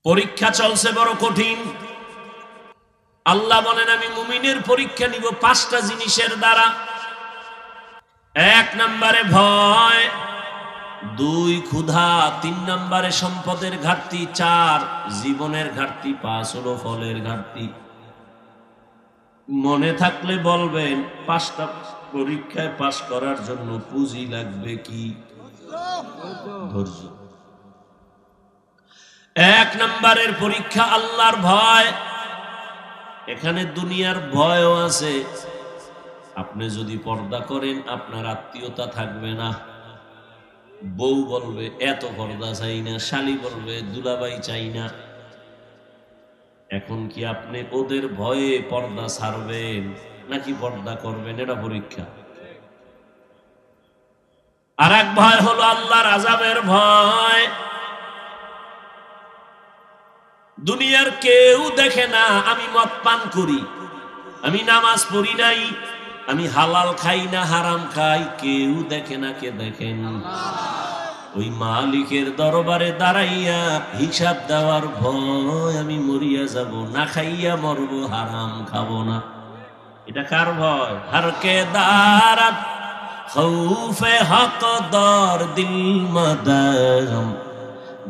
পরীক্ষা চলছে বড় কঠিন। আল্লাহ বলেন আমি মুমিনের পরীক্ষা নিব 5টা জিনিসের দ্বারা। 1 নম্বরে ভয়, 2 ক্ষুধা, 3 নম্বরে সম্পদের ঘাটতি, 4 জীবনের ঘাটতি, 5 হলো ফলের ঘাটতি। মনে থাকলে বলবেন 5টা পরীক্ষায় পাস করার জন্য পুঁজি লাগবে কি? ধৈর্য। 1 নম্বরের পরীক্ষা আল্লাহর ভয়। এখানে দুনিয়ার ভয়ও আছে। আপনি যদি পর্দা করেন আপনার আত্মীয়তা থাকবে না। বউ বলবে এত পর্দা চাই না, শালি বলবে দুলাভাই চাই না। এখন কি আপনি ওদের ভয়ে পর্দা ছাড়বেন নাকি পর্দা করবেন? এটা পরীক্ষা। আর এক ভয় হলো আল্লাহর আযাবের ভয়। দুনিয়ার কেউ দেখে না আমি মদ পান করি, আমি নামাজ পড়ি নাই, আমি হালাল খাই না হারাম খাই, কেউ দেখে না। কে দেখেন? ওই মালিকের দরবারে দাঁড়াইয়া হিসাব দেওয়ার ভয়। আমি মরিয়া যাব, না খাইয়া মরবো, হারাম খাবো না। এটা কার ভয়? হরকে দারাত খৌফে হক দর দিল মদরম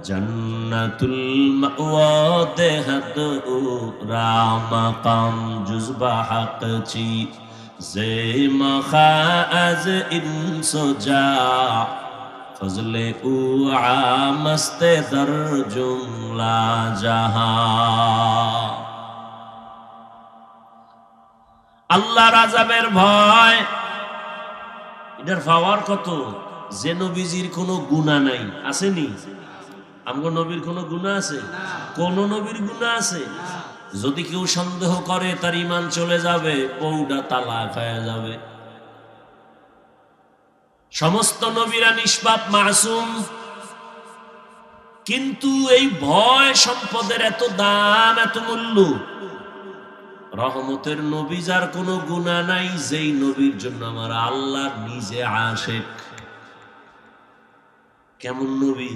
জন্নতুল মাওয়া দেহত রাম কাম জুজবা হক চি জে মখাজ ইনসোজা ফজলে উ আমস্তে দর জুমলা জাহান। আল্লাহর আযাবের ভয়। এটার পাওয়ার কত? যে নবীজির কোনো গুনাহ নাই, আসেনি? আমগো নবীর কোনো গুনাহ আছে? কোন নবীর গুনাহ আছে? যদি কেউ সন্দেহ করে তার ঈমান চলে যাবে, বউটা তালাক হয়ে যাবে। সমস্ত নবীরা নিষ্পাপ মাসুম। কিন্তু এই ভয় সম্পদের এত দাম, এত মূল্য। রহমতের নবী যার কোনো গুনাহ নাই, যেই নবীর জন্য আমার আল্লাহ নিজে আশিক। কেমন নবী?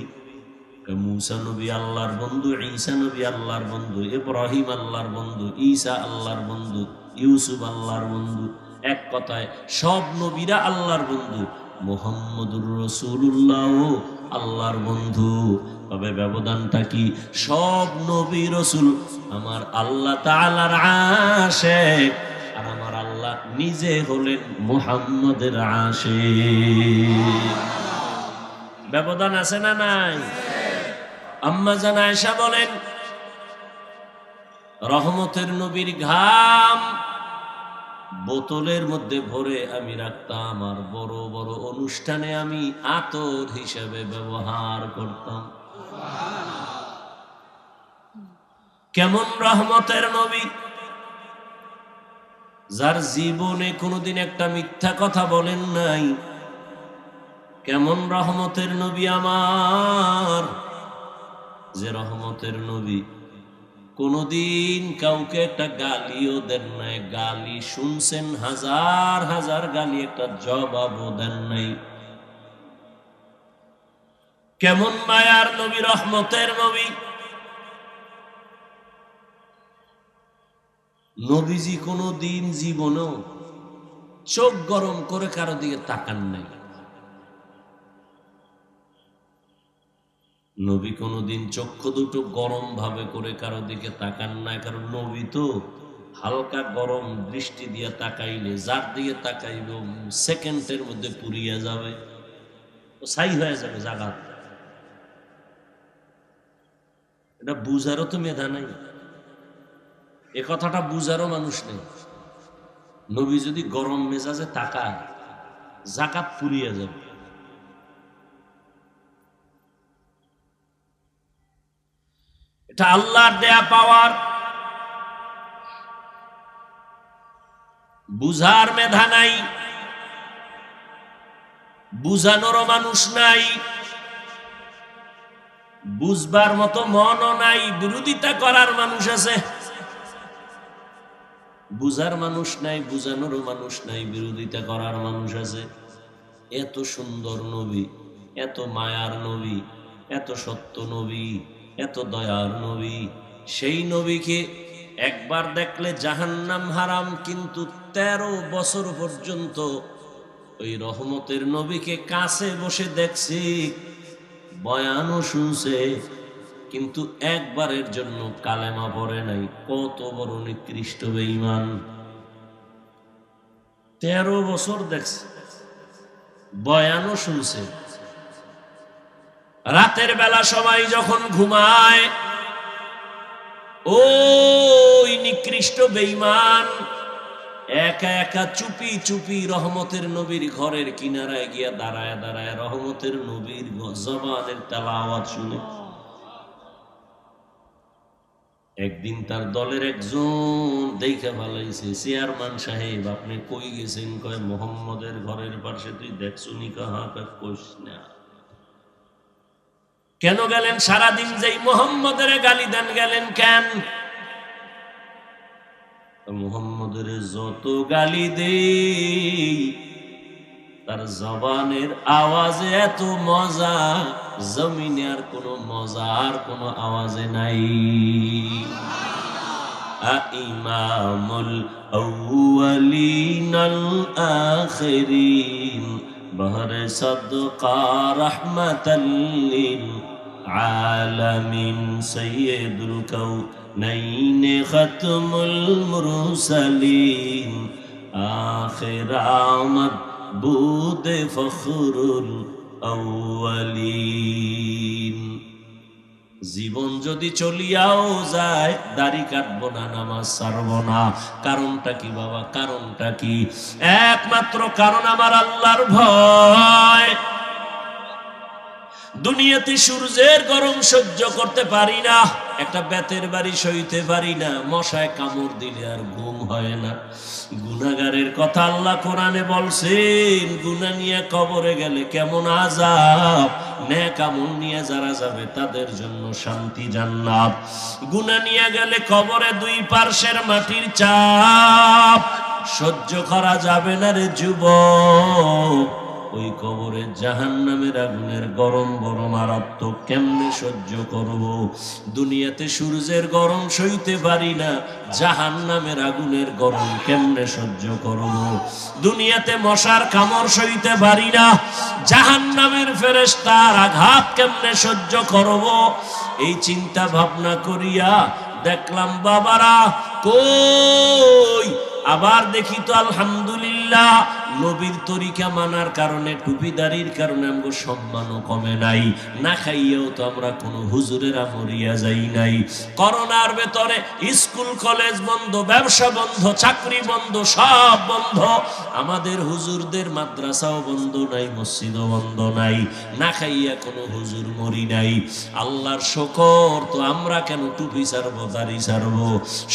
মুসা নবী আল্লাহর বন্ধু, ঈসা নবী আল্লাহর বন্ধু, ইব্রাহিম আল্লাহর বন্ধু, ঈসা আল্লাহর বন্ধু, ইউসুফ আল্লাহর বন্ধু। এক কথায় সব নবীরা আল্লাহর বন্ধু। মুহাম্মদুর রাসূলুল্লাহ আল্লাহর বন্ধু। তবে ব্যবধানটা কি? সব নবী রাসূল আমার আল্লাহ তাআলার আশিক, আর আমার আল্লাহ নিজে হলেন মুহাম্মদের আশিক। ব্যবধান আছে না নাই? আম্মা জান আয়েশা বলেন, রহমতের নবীর ঘাম বোতলের মধ্যে ভরে আমি রাখতাম, আর বড় বড় অনুষ্ঠানে আমি আতর হিসেবে ব্যবহার করতাম। কেমন রহমতের নবী? যার জীবনে কোনোদিন একটা মিথ্যা কথা বলেন নাই। কেমন রহমতের নবী আমার? যে রহমতের নবী কোনদিন কাউকে একটা গালিও দেন নাই। গালি শুনছেন হাজার হাজার গালি, একটা জবাবও দেন নাই। কেমন মায়ার নবী, রহমতের নবী? নবীজি কোনদিন জীবনেও চোখ গরম করে কারো দিকে তাকান নাই। নবী কোনদিন চক্ষু দুটো গরম ভাবে করে কারো দিকে তাকান না। কারণ নবী তো হালকা গরম দৃষ্টি দিয়ে তাকাইলে যার দিকে তাকাইল সেকেন্ডের মধ্যে পুড়িয়া যাবে, ছাই হয়ে যাবে জায়গা। এটা বুঝারও তো মেধা নাই, এ কথাটা বুঝারও মানুষ নেই। নবী যদি গরম মেজাজে তাকায় জাকাত পুড়িয়া যাবে। এটা আল্লাহর দেয়া পাওয়ার। বুঝার মেধা নাই, বুঝানোরও মানুষ নাই, বুঝবার মতো মনও নাই। বিরোধিতা করার মানুষ আছে, বুঝার মানুষ নাই, বুঝানোরও মানুষ নাই, বিরোধিতা করার মানুষ আছে। এত সুন্দর নবী, এত মায়ার নবী, এত সত্য নবী, এত দয়ার নবী, সেই নবীকে একবার দেখলে জাহান্নাম হারাম, কিন্তু 13 বছর পর্যন্ত ওই রহমতের নবীকে কাছে বসে দেখছি, বয়ানও শুনছে, কিন্তু একবারের জন্য কালেমা পড়ে নাই। কত বড় নিকৃষ্ট বেঈমান! 13 বছর দেখছে, বয়ানও শুনছে। রাতের বেলা সবাই যখন ঘুমায়, ওই নিকৃষ্ট বেঈমান একা একা চুপি চুপি রহমতের নবীর ঘরের কিনারায় গিয়া দাঁড়ায় দাঁড়ায় রহমতের নবীর জবানের তেলাওয়াত শুনে। একদিন তার দলের একজন দেখে ভালাইছে, চেয়ারম্যান সাহেব আপনি কই গেছেন? কয় মোহাম্মদের ঘরের পাশে। তুই দেখছো নি? কাহা? কইস না। কেন গেলেন? সারাদিন যেই মোহাম্মদের গালি দেন, গেলেন কেন? মোহাম্মদের যত গালি দেই তার জবানের আওয়াজে এত মজা, জমিনে আর কোনো মজা আর কোনো আওয়াজে নাই। ইমামুল আউয়ালিনাল আখিরিন বহরে সাদকা রাহমাতাল লিল আলামিন সাইয়্যিদুল কাউনাইন খাতমুল মুরসালিন আখির আমদ বুদ ফখরুল আউয়ালিন। জীবন যদি চলিয়াও যায়, দাড়ি কাটবো না, নামাজ ছাড়বো না। কারণটা কি বাবা? কারণটা কি? একমাত্র কারণ আমার আল্লাহর ভয়। দুনিয়াতে সূর্যের গরম সহ্য করতে পারি না, একটা বেতের বাড়ি সইতে পারি না, মশায় কামড় দিলে আর ঘুম হয় না। গুনাহগারের কথা আল্লাহ কোরআনে বলছেন, গুনাহ নিয়ে কবরে গেলে কেমন আযাব, নেক আমল নিয়ে যারা যাবে তাদের জন্য শান্তি জান্নাত। গুনাহ নিয়ে গেলে কবরে দুই পার্শ্বের মাটির চাপ সহ্য করা যাবে না রে যুবক। ওই কবরে জাহান্নামের আগুনের গরম বড় মারাত্মক, কেমনে সহ্য করব? দুনিয়াতে সূর্যের গরম সইতে পারি না, জাহান্নামের আগুনের গরম কেমনে সহ্য করব? দুনিয়াতে মশার কামড় সইতে পারি না, জাহান্নামের ফেরেশতার আঘাত কেমনে সহ্য করব? এই চিন্তা ভাবনা করিয়া দেখলাম বাবারা কই, আবার দেখি তো আলহামদুলিল্লাহ নবীর তরিকা মানার কারণে, টুপিদারির কারণে আমগো সম্মানও কমে নাই। না খাইয়াও তো আমরা কোনো হুজুরের আমরিয়া যাই নাই। করোনার ভেতরে স্কুল কলেজ বন্ধ, ব্যবসা বন্ধ, চাকরি বন্ধ, সব বন্ধ। আমাদের হুজুরদের মাদ্রাসাও বন্ধ নাই, মসজিদও বন্ধ নাই। না খাইয়া কোনো হুজুর মরি নাই। আল্লাহর শুকর, তো আমরা কেন টুপি ছাড়বো, দাড়ি ছাড়বো?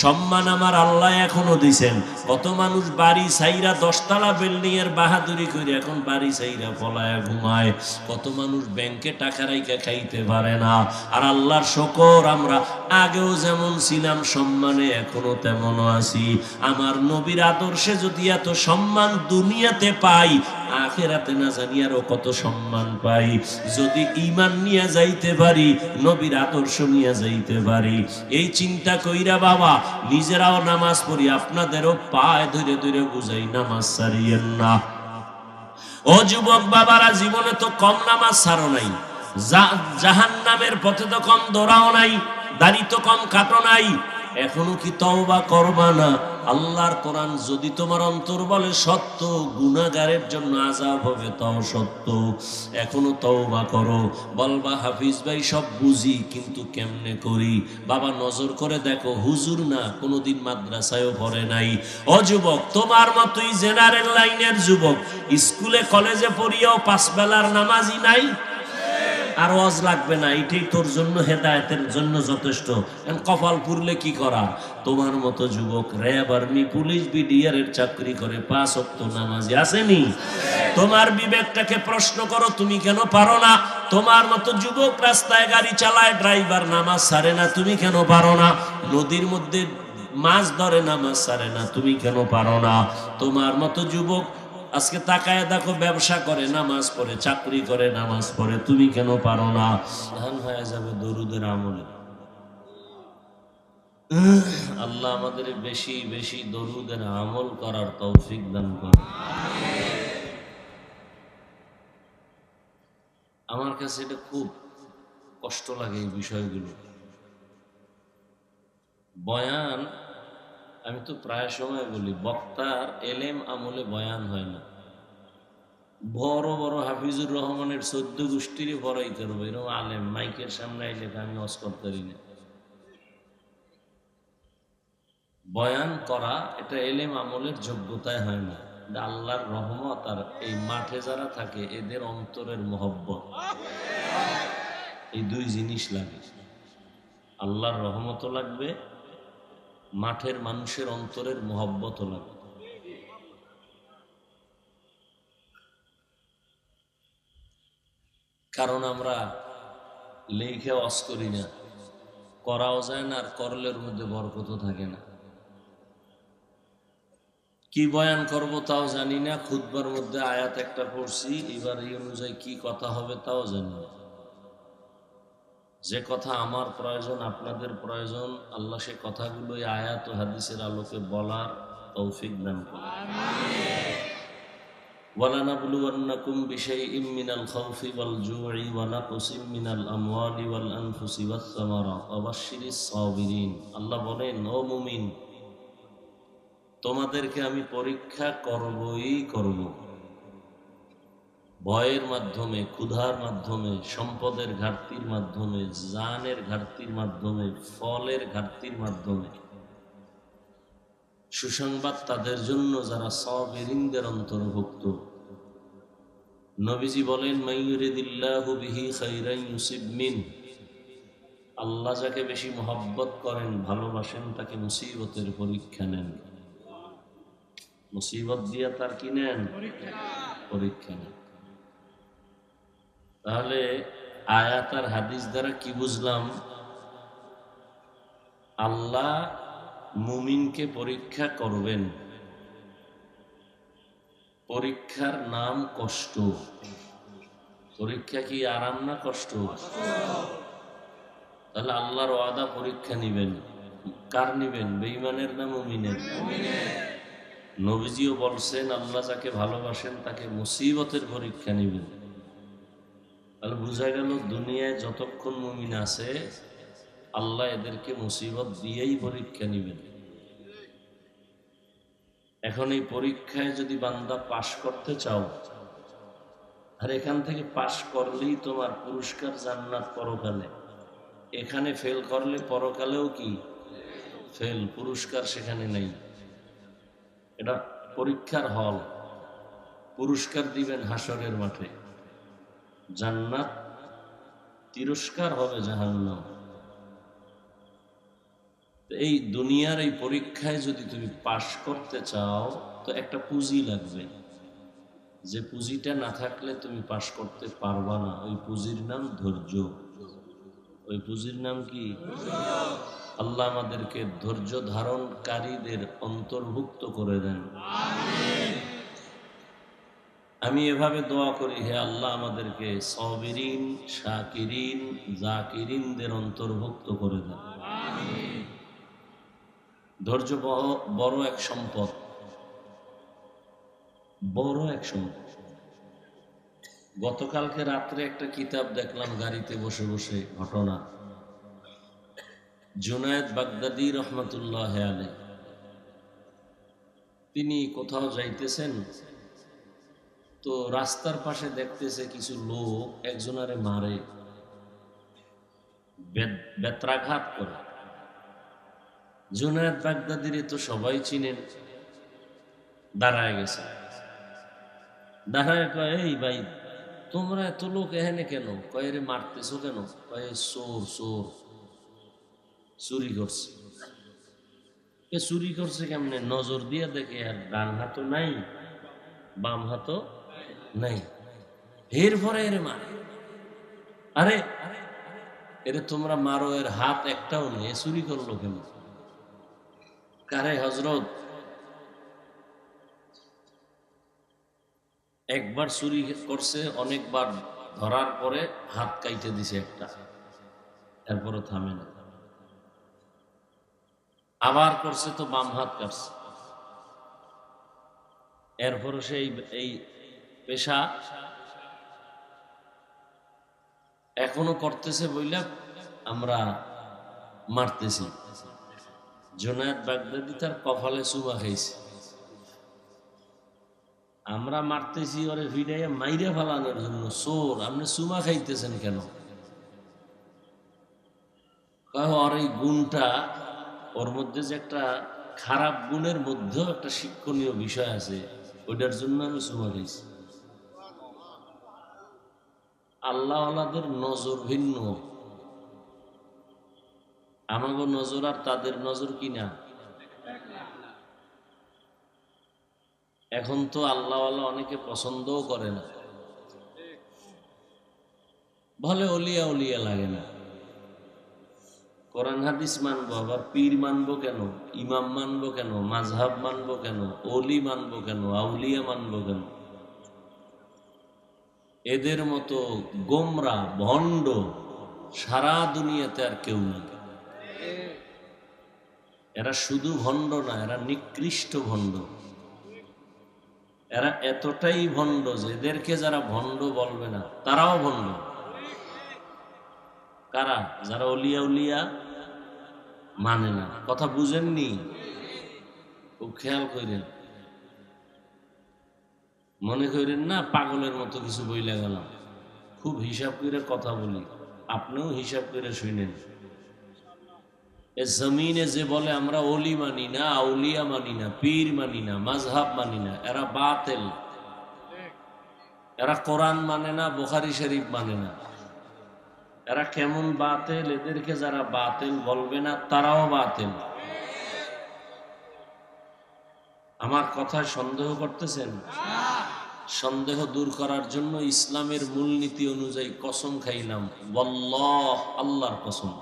সম্মান আমার আল্লাহ এখনো দিছেন। কত মানুষ বাড়ি ছাইরা 10 তলা বিল্ডিং এর বাহাদুরি করে এখন বাড়ি ছাইরা পলায়া ঘুমায়। কত মানুষ ব্যাংকে টাকা রাইখা খাইতে পারে না। আর আল্লাহর শুকর, আমরা আগেও যেমন ছিলাম সম্মানে এখনো তেমনও আছি। আমার নবীর আদর্শে যদি এত সম্মান দুনিয়াতে পাই, আখিরাতে না জানি আরো কত সম্মান পাই। যদি ঈমান নিয়ে যাইতে পারি, নবীর আদর্শ নিয়ে যাইতে পারি, এই চিন্তা কইরা বাবা নিজেরাও নামাজ পড়ি, আপনাদেরও পায় ধরে ধরে বুঝাই, নামাজ ছাড়িয়েন না। ও যুবক বাবারা, জীবনে তো কম নামাজ ছাড়ো নাই, জাহান্নামের পথে তো কম দৌড়াও নাই, দাড়ি তো কম কাটো নাই। এখনো কি তওবা করবা না? আল্লাহর কোরআন যদি তোমার অন্তর বলে সত্য, গুনাহগারের জন্য আযাব হবে তাও সত্য, এখনো তওবা করো। বলবা হাফিজ ভাই সব বুঝি, কিন্তু কেমনে করি? বাবা নজর করে দেখো, হুজুর না, কোনোদিন মাদ্রাসায়ও পড়ে নাই। ও যুবক, তোমার মতোই জেনারেল লাইনের যুবক, স্কুলে কলেজে পড়িয়াও 5 বেলার নামাজি নাই। আর ওয়াজ লাগবে না, এটাই তোর জন্য হেদায়েতের জন্য যথেষ্ট। কপাল পুরলে কি করা? তোমার মতো যুবক র্যাব, আর্মি, পুলিশ, বিডিআর এর চাকরি করে, 5 ওয়াক্ত নামাজি আসেনি? তোমার বিবেকটাকে প্রশ্ন করো, তুমি কেন পারো না? তোমার মতো যুবক রাস্তায় গাড়ি চালায়, ড্রাইভার, নামাজ ছাড়ে না, তুমি কেন পারো না? নদীর মধ্যে মাছ ধরে, নামাজ ছাড়ে না, তুমি কেন পারো না? তোমার মতো যুবক আজকে তাকায় দেখো, ব্যবসা করে নামাজ পড়ে, চাকরি করে নামাজ পড়ে, তুমি কেন পারো না? ধান হয়ে যাবে দরুদের আমলে। আল্লাহ আমাদের বেশি বেশি দরুদের আমল করার তৌফিক দান করে। আমার কাছে এটা খুব কষ্ট লাগে এই বিষয়গুলো। বয়ান, আমি তো প্রায় সময় বলি, বক্তার এলেম আমলে বয়ান হয় না। বড় বড় হাফিজুর রহমানের 14 গোষ্ঠীরই বড়াই করবো, এরকম আলেম মাইকের সামনে আইলে আমি অস্কর করি না। বয়ান করা এটা এলেম আমলের যোগ্যতায় হয় না, এটা আল্লাহর রহমত। আর এই মাঠে যারা থাকে এদের অন্তরের মহব্বত, এই দুই জিনিস লাগে। আল্লাহর রহমতও লাগবে, মাঠের মানুষের অন্তরের মহব্বতও লাগবে। কারণ আমরা লেখে ওয়াজ করি না, করাও যায় না, আর করলের মধ্যে বরকত থাকে না। কি বয়ান করব তাও জানি না, খুতবার মধ্যে আয়াত একটা পড়ছি, এবার এই অনুযায়ী কি কথা হবে তাও জানি না। যে কথা আমার প্রয়োজন, আপনাদের প্রয়োজন, আল্লাহ সে কথাগুলো এই আয়াত ও হাদিসের আলোকে বলার তৌফিক দান করুন। وَلَنَبْلُوَنَّكُمْ بِشَيْءٍ مِّنَ الْخَوْفِ وَالْجُوعِ وَنَقْصٍ مِّنَ الْأَمْوَالِ وَالْأَنفُسِ وَالثَّمَرَاتِ وَبَشِّرِ الصَّابِرِينَ। আল্লাহ বলেন, ও মুমিন, তোমাদেরকে আমি পরীক্ষা করবই করব। ভয়ের মাধ্যমে, ক্ষুধার মাধ্যমে, সম্পদের ঘাটতির মাধ্যমে, জানের ঘাটতির মাধ্যমে, ফলের ঘাটতির মাধ্যমে। সুসংবাদ তাদের জন্য যারা সাবিরিনদের অন্তর্ভুক্ত। নবীজি বলেন, মাইয়ুরিদিল্লাহু বিহি খাইরান ইউসিব মিন। আল্লাহ যাকে বেশি মহব্বত করেন, ভালোবাসেন, তাকে মুসিবতের পরীক্ষা নেন। মুসিবত দিয়া তার কি নেন? পরীক্ষা নেন। তাহলে আয়াত আর হাদিস দ্বারা কি বুঝলাম? আল্লাহ মুমিনকে পরীক্ষা করবেন। পরীক্ষার নাম কষ্ট। পরীক্ষা কি আরাম না কষ্ট? তাহলে আল্লাহর ওয়াদা, পরীক্ষা নিবেন। কার নিবেন? বেঈমানের না মুমিনের? নবীজিও বলছেন, আল্লাহ যাকে ভালোবাসেন তাকে মুসিবতের পরীক্ষা নিবেন। তাহলে বোঝা গেল, দুনিয়ায় যতক্ষণ মুমিন আছে আল্লাহ এদেরকে মুসিবত দিয়েই পরীক্ষা নিবেন। এখন এই পরীক্ষায় যদি বান্দা পাশ করতে চাও, আর এখান থেকে পাশ করলেই তোমার পুরস্কার জান্নাত পরকালে, এখানে ফেল করলে পরকালেও কি ফেল, পুরস্কার সেখানে নেই। এটা পরীক্ষার হল, পুরস্কার দিবেন হাসরের মাঠে, জান্নাত, তিরস্কার হবে জাহান্নাম। এই দুনিয়ার এই পরীক্ষায় যদি তুমি পাশ করতে চাও তো একটা পুঁজি লাগবে, যে পুঁজিটা না থাকলে তুমি পাশ করতে পারবা না। ওই পুঁজির নাম ধৈর্য। ওই পুঁজির নাম কি? আল্লাহ আমাদেরকে ধৈর্য ধারণকারীদের অন্তর্ভুক্ত করে দেন। আমি এভাবে দোয়া করি, হে আল্লাহ আমাদেরকে সাবিরিন, শাকিরিন, জাকিরিনদের অন্তর্ভুক্ত করে দেন। ধৈর্য বড় এক সম্পদ, বড় এক সম্পদ। গতকালকে রাত্রে একটা কিতাব দেখলাম গাড়িতে বসে বসে, ঘটনা। জুনায়েদ বাগদাদি রহমতুল্লাহ আলাইহি, তিনি কোথাও যাইতেছেন, তো রাস্তার পাশে দেখতেছে কিছু লোক একজনারে মারে, বেত্রাঘাত করে। জুনায়েদ বাগদাদিরে তো সবাই চিনেন, দাঁড়ায় গেছে। দাঁড়ায় কয়, এই ভাই, তোমরা এত লোক এখানে কেন? কয়, রে মারতেছো কেন? কয়, চোর, চোর চুরি করছে। চুরি করছে কেমনে? নজর দিয়ে দেখে, আর ডান হাতও নাই, বাম হাতও নাই। এরপরে এর মারে। আরে এরে তোমরা মারো, এর হাত একটাও নেই, এ চুরি করলো কেন? কারে হজরত, একবার চুরি করছে, অনেকবার ধরার পরে হাত কাইটে দিছে একটা, এরপরে থামে না। আবার করছে তো বাম হাত কাটছে, এরপরে সে এই পেশা এখনো করতেছে বইলা আমরা মারতেছি। জুনায়েদ বাগদাদি তার কপালে চুমা খাইছে, আমরা মারতেছি ওরে ভিড়াইয়া মাইরে ফেলানোর জন্য। চোর, আপনি চুমা খাইতেছেন কেন? ওর এই গুণটা, ওর মধ্যে যে একটা খারাপ গুণের মধ্যেও একটা শিক্ষণীয় বিষয় আছে, ওইটার জন্য আমি চুমা খাইছি। আল্লাহ আল্লাহদের নজর ভিন্ন, আমাগো নজর আর তাদের নজর কিনা। এখন তো আল্লাহ অনেকে পছন্দও করে না, বলে অলিয়া উলিয়া লাগে না। কোরআন হাদিস মানবো, আবার পীর মানবো কেন, ইমাম মানবো কেন, মাযহাব মানবো কেন, অলি মানবো কেন, আউলিয়া মানবো কেন? এদের মতো গোমরা ভণ্ড সারা দুনিয়াতে আর কেউ নেই। এরা শুধু ভণ্ড না, এরা নিকৃষ্ট ভণ্ড। এরা এতটাই ভণ্ড যে এদেরকে যারা ভণ্ড বলবে না তারাও ভণ্ড। কারা? যারা অলিয়া উলিয়া মানে না। কথা বুঝেননি? খুব খেয়াল করেন, মনে করেন না পাগলের মতো কিছু বইলে গেলাম। খুব হিসাব করে কথা বলি, আপনিও হিসাব করে শুনেন। এ জমিনে যে বলে আমরা অলি মানি না, আউলিয়া মানি না, পীর মানি না, মাযহাব মানি না, এরা বাতিল। এরা কোরআন মানে না, বুখারী শরীফ মানে না। এরা কেমন বাতিল, এদেরকে যারা বাতিল বলবে না তারাও বাতিল। আমার কথায় সন্দেহ করতেছেন? সন্দেহ দূর করার জন্য ইসলামের মূলনীতি অনুযায়ী কসম খাইলাম, ওয়াল্লাহ, আল্লাহর কসম।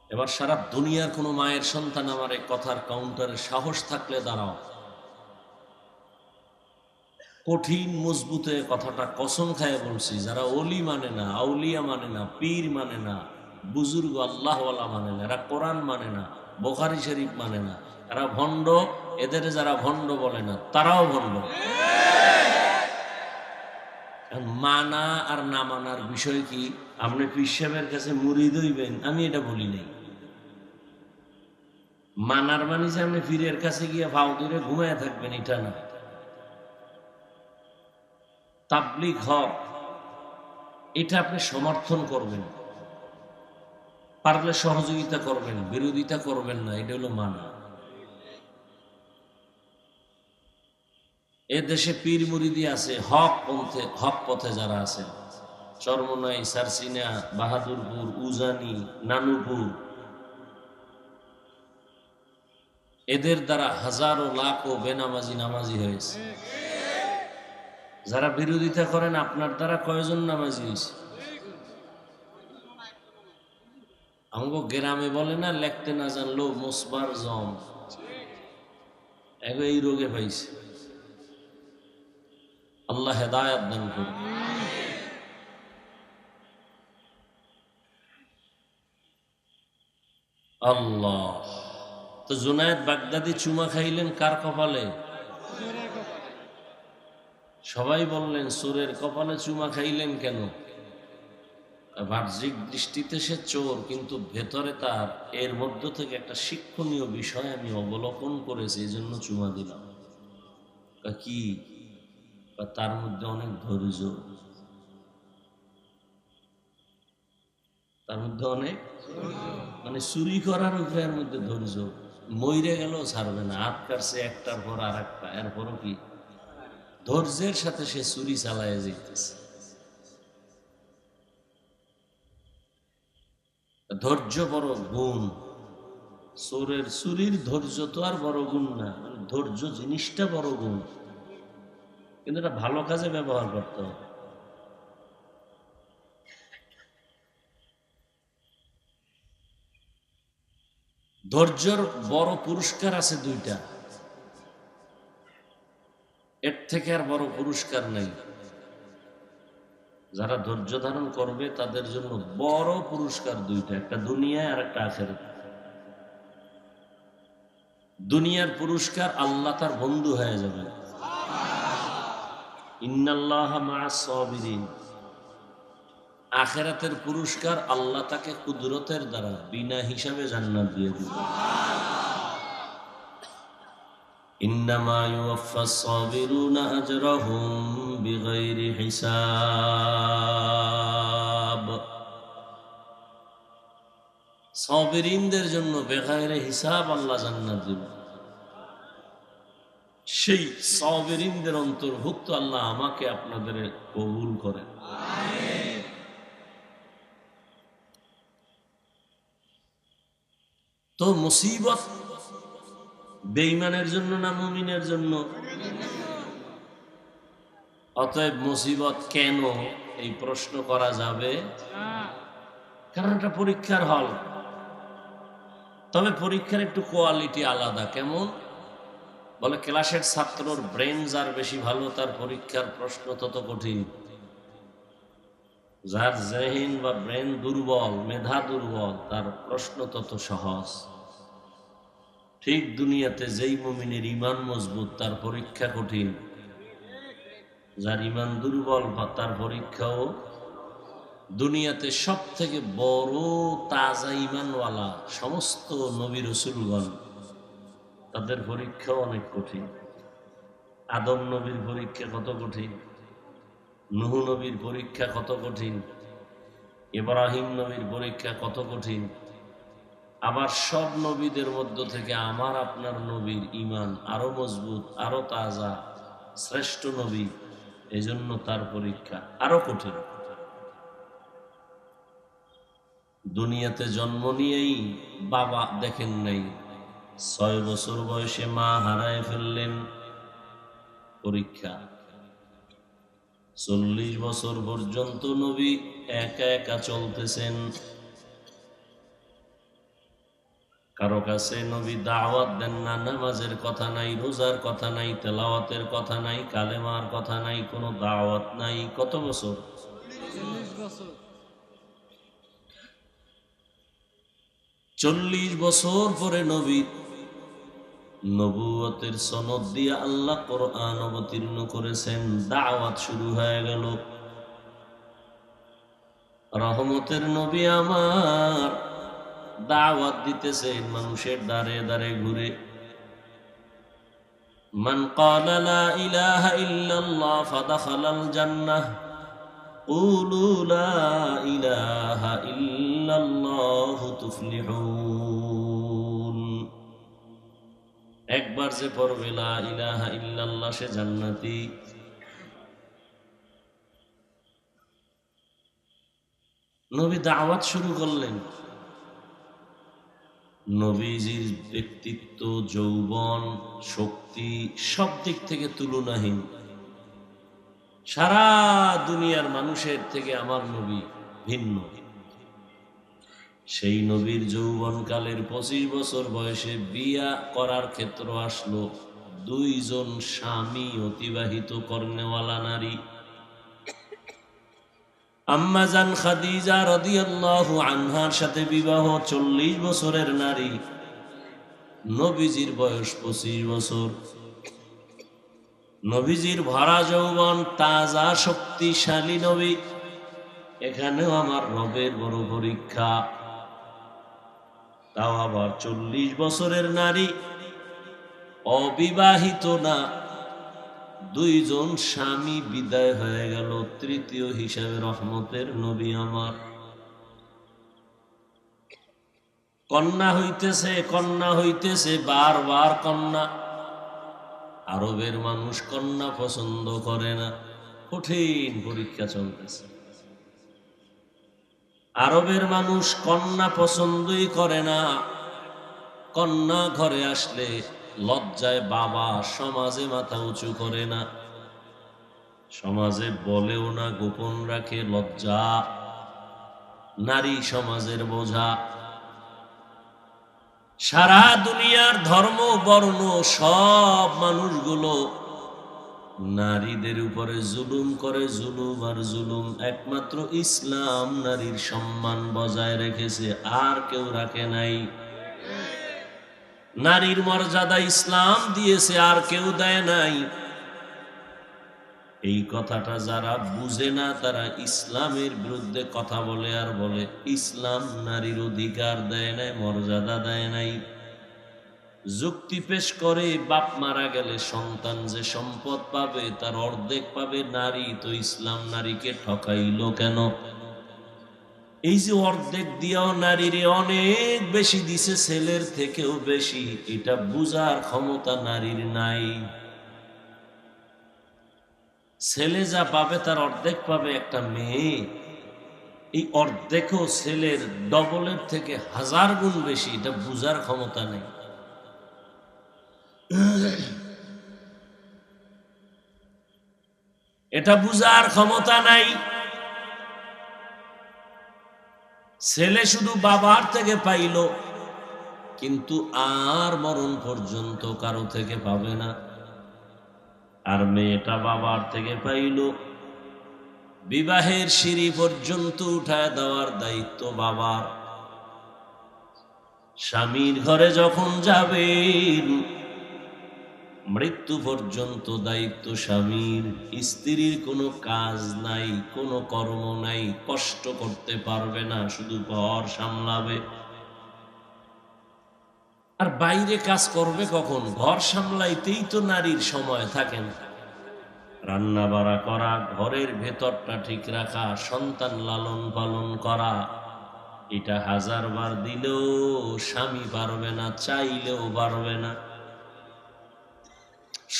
এবার সারা দুনিয়ার কোন মায়ের সন্তান আমার এই কথার কাউন্টারে সাহস থাকলে দাঁড়াও। কঠিন মজবুতে কথাটা কসম খায় বলছি, যারা অলি মানে না, আউলিয়া মানে না, পীর মানে না, বুজুর্গ আল্লাহওয়ালা মানে না, এরা কোরআন মানে না, বুখারী শরীফ মানে না, এরা ভণ্ড। এদের যারা ভণ্ড বলে না তারাও ভণ্ড। মানা আর না মানার বিষয় কি? আপনি পীর সাহেবের কাছে মুরিদ হইবেন, আমি এটা বলি নাই। মানার মানে যে আপনি পীরের কাছে গিয়ে ভাও ধরে ঘুমায় থাকবেন, এটা না। তাবলীগ হক, এটা আপনি সমর্থন করবেন, পারলে সহযোগিতা করবেন, বিরোধিতা করবেন না, এটা হলো মানা। এ দেশে পীর মুরিদি আছে, হক পথে যারা আছে, চরমনাই, সারসিনা, বাহাদুরপুর, উজানি, নানুপুর, এদের দ্বারা হাজারো লাখো বেনামাজি নামাজি হয়েছে। যারা বিরোধিতা করেন, আপনার দ্বারা কয়জন নামাজি হয়েছে? আমাকে গ্রামে বলে না, লেখতে না জানলো মোসবার জম, এই রোগে পাইছে। আল্লাহ হেদায়েত দান করুন। আল্লাহ। তো জুনায়েদ বাগদাদি চুমা খাইলেন কার কপালে? সবাই বললেন চোরের কপালে চুমা খাইলেন কেন? বাহ্যিক দৃষ্টিতে সে চোর, কিন্তু ভেতরে তার এর মধ্য থেকে একটা শিক্ষণীয় বিষয় আমি অবলোকন করেছি, এই জন্য চুমা দিলাম। কি? তার মধ্যে অনেক ধৈর্য, তার মধ্যে অনেক, মানে চুরি করার উপায়ের মধ্যে ধৈর্য। মইরে গেলেও ছাড়বে না, হাত কাটছে একটার পর আর একটা, এরপরও কি ধৈর্যের সাথে সে চুরি চালায় যেতেছে। ধৈর্য বড় গুণ। চোরের চুরির ধৈর্য তো আর বড় গুণ না, মানে ধৈর্য জিনিসটা বড় গুণ, কিন্তু এটা ভালো কাজে ব্যবহার করতে হবে। ধৈর্যর বড় পুরস্কার আছে দুইটা। থেকে আর বড় পুরস্কার নেই। যারা ধৈর্য ধারণ করবে তাদের জন্য বড় পুরস্কার দুইটা, একটা দুনিয়ায় আর একটা আখিরাতে। দুনিয়ার পুরস্কার আল্লাহ তার বন্ধু হয়ে যাবে, ইন্নাল্লাহা মা'আস সাবিরিন। আখিরাতের পুরস্কার আল্লাহ তাকে কুদরতের দ্বারা বিনা হিসাবে জান্নাত দিয়ে দিবে। ইন্নামা ইউওয়াফফাস সাবিরুনা আজরাহুম বিগাইরি হিসাব। সাবিরিনদের জন্য বেগাইরে হিসাব আল্লাহ জান্নাত দিবে। সেই সাবিরিনদের অন্তর্ভুক্ত আল্লাহ আমাকে আপনাদের কবুল করেন। তো মুসিবত বেঈমানের জন্য না মুমিনের জন্য? অতএব মুসিবত কেন, এই প্রশ্ন করা যাবে? কারণ এটা পরীক্ষার হল। তবে পরীক্ষার একটু কোয়ালিটি আলাদা। কেমন? বলে ক্লাসের ছাত্রর ব্রেন যার বেশি ভালো তার পরীক্ষার প্রশ্ন তত কঠিন। যার জেহিন বা ব্রেন দুর্বল, মেধা দুর্বল, তার প্রশ্ন তত সহজ। ঠিক দুনিয়াতে যেই মুমিনের ঈমান মজবুত তার পরীক্ষা কঠিন, যার ঈমান দুর্বল তার পরীক্ষাও। দুনিয়াতে সব থেকে বড় তাজা ঈমানওয়ালা সমস্ত নবী রাসূলগণ, তাদের পরীক্ষাও অনেক কঠিন। আদম নবীর পরীক্ষা কত কঠিন, নূহ নবীর পরীক্ষা কত কঠিন, ইব্রাহিম নবীর পরীক্ষা কত কঠিন। আবার সব নবীদের মধ্য থেকে আমার আপনার নবীর ঈমান আরো মজবুত, আরো তাজা, শ্রেষ্ঠ নবী, এজন্য তার পরীক্ষা আরো কঠিন। দুনিয়াতে জন্ম নিয়েই বাবা দেখেন নাই, 6 বছর বয়সে মা হারায় ফেললেন, পরীক্ষা। 40 বছর পর্যন্ত নবী একা একা চলতেছেন। কারো কাছে নবী দাওয়াত দেন না, নামাজের কথা নাই, রোজার কথা নাই, তেলাওয়াতের কথা নাই, কালেমার কথা নাই, কোনো দাওয়াত নাই। কত বছর? 40 বছর পরে নবী নবুয়তের সনদ দিয়ে আল্লাহ কোরআন অবতীর্ণ করেছেন, দাওয়াত শুরু হয়ে গেল। রহমতের নবী আমার দাওয়াত দিতেছেন মানুষের দ্বারে দ্বারে ঘুরে। মান ক্বালা লা ইলাহা ইল্লাল্লাহ ফাদাখালাল জান্নাহ কুলু লা ইলাহা ইল্লাল্লাহু তুফলিহুন। একবার যে পড়বে লা ইলাহা ইল্লাল্লাহ সে জান্নাতি। নবী দাওয়াত শুরু করলেন। নবীজির ব্যক্তিত্ব, যৌবন, শক্তি সব দিক থেকে তুলনাহীন। সারা দুনিয়ার মানুষের থেকে আমার নবী ভিন্ন। সেই নবীর যৌবনকালের 25 বছর বয়সে বিয়া করার ক্ষেত্র আসলো। 2 জন স্বামী অতিবাহিত করনেওয়ালা নারী। আম্মা জান খাদিজা রাদিয়াল্লাহু আনহার সাথে বিবাহ, 40 বছরের নারী। নবীজির বয়স 25 বছর। নবীজির ভরা যৌবন, তাজা শক্তিশালী নবী। এখানেও আমার রবের বড় পরীক্ষা। তাও আবার 40 বছরের নারী, অবিবাহিত না। 2 জন স্বামী বিদায় হয়ে গেল, তৃতীয় হিসাবে রহমতের নবী আমার। কন্যা হইতেছে, কন্যা হইতেছে, বারবার কন্যা। আরবের মানুষ কন্যা পছন্দ করে না, কঠিন পরীক্ষা চলতেছে। আরবের মানুষ কন্যা পছন্দই করে না। কন্যা ঘরে আসলে লজ্জায় বাবা সমাজে মাথা উঁচু করে না, সমাজে বলেও না, গোপন রাখে, লজ্জা। নারী সমাজের বোঝা। সারা দুনিয়ার ধর্ম বর্ণ সব মানুষগুলো নারীদের উপরে জুলুম করে, জুলুম আর জুলুম। একমাত্র ইসলাম নারীর সম্মান বজায় রেখেছে, আর কেউ রাখে নাই। নারীর মর্যাদা ইসলাম দিয়েছে, আর কেউ দেয় নাই। এই কথাটা যারা বুঝে না তারা ইসলামের বিরুদ্ধে কথা বলে আর বলে ইসলাম নারীর অধিকার দেয় নাই, মর্যাদা দেয় নাই। যুক্তি পেশ করে বাপ মারা গেলে সন্তান যে সম্পদ পাবে তার অর্ধেক পাবে নারী, তো ইসলাম নারীকে ঠকাইলো কেন? এই যে অর্ধেক দিয়েও নারীরে অনেক বেশি দিছে, ছেলের থেকেও বেশি, এটা বুঝার ক্ষমতা নারীর নাই। ছেলে যা পাবে তার অর্ধেক পাবে একটা মেয়ে, এই অর্ধেকও ছেলের ডবলের থেকে 1000 গুণ বেশি, এটা বুঝার ক্ষমতা নেই। এটা বুঝার ক্ষমতা নাই। ছেলে শুধু বাবার থেকে পাইল, কিন্তু আর মরণ পর্যন্ত কারো থেকে পাবে না। আর মেয়েটা বাবার থেকে পাইল, বিবাহের সিঁড়ি পর্যন্ত উঠায় দেওয়ার দায়িত্ব বাবার। স্বামীর ঘরে যখন যাবেন মৃত্যু পর্যন্ত দায়িত্ব স্বামীর। স্ত্রীর কোনো কাজ নাই, কোনো কর্ম নাই, কষ্ট করতে পারবে না, শুধু ঘর সামলাবে। আর বাইরে কাজ করবে কখন? ঘর সামলাইতেই তো নারীর সময় থাকে না। রান্না বাড়া করা, ঘরের ভেতরটা ঠিক রাখা, সন্তান লালন পালন করা, এটা 1000 বার দিলেও স্বামী পারবে না, চাইলেও পারবে না,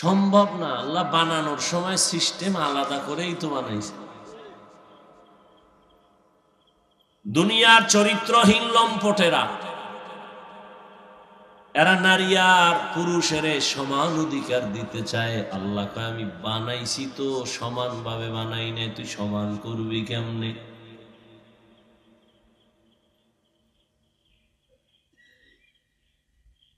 সম্ভব না। আল্লাহ বানানোর সময় সিস্টেম আলাদা করেই তো বানাইছে। দুনিয়ার চরিত্রহীন লম্পটেরা, এরা নারী আর পুরুষের সমান অধিকার দিতে চায়। আল্লাহ কয় আমি বানাইছি তো সমানভাবে বানাই নাই, তুই সমান করবি কেমনে?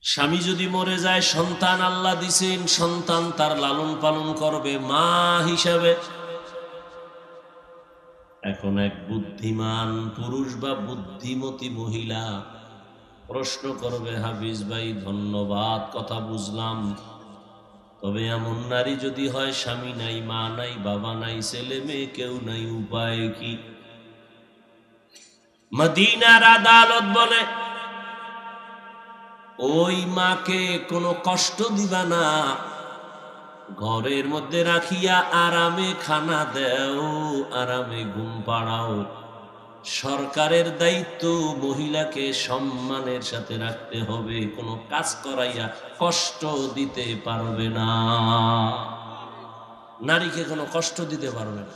স্বামী যদি মরে যায়, সন্তান আল্লাহ দিছেন, সন্তান তার লালন পালন করবে মা হিসাবে। এখন এক বুদ্ধিমান পুরুষ বা বুদ্ধিমতী মহিলা প্রশ্ন করবে, হাফিজ ভাই ধন্যবাদ, কথা বুঝলাম, তবে এমন নারী যদি হয় স্বামী নাই, মা নাই, বাবা নাই, ছেলে মেয়ে কেউ নাই, উপায় কি? মদিনার আদালত বলে ওই মাকে কোনো কষ্ট দিবা না, ঘরের মধ্যে রাখিয়া আরামে খানা দেও, আরামে ঘুম পাড়াও। সরকারের দায়িত্ব মহিলাকে সম্মানের সাথে রাখতে হবে, কোনো কাজ করাইয়া কষ্ট দিতে পারবে না। নারীকে কোনো কষ্ট দিতে পারবে না।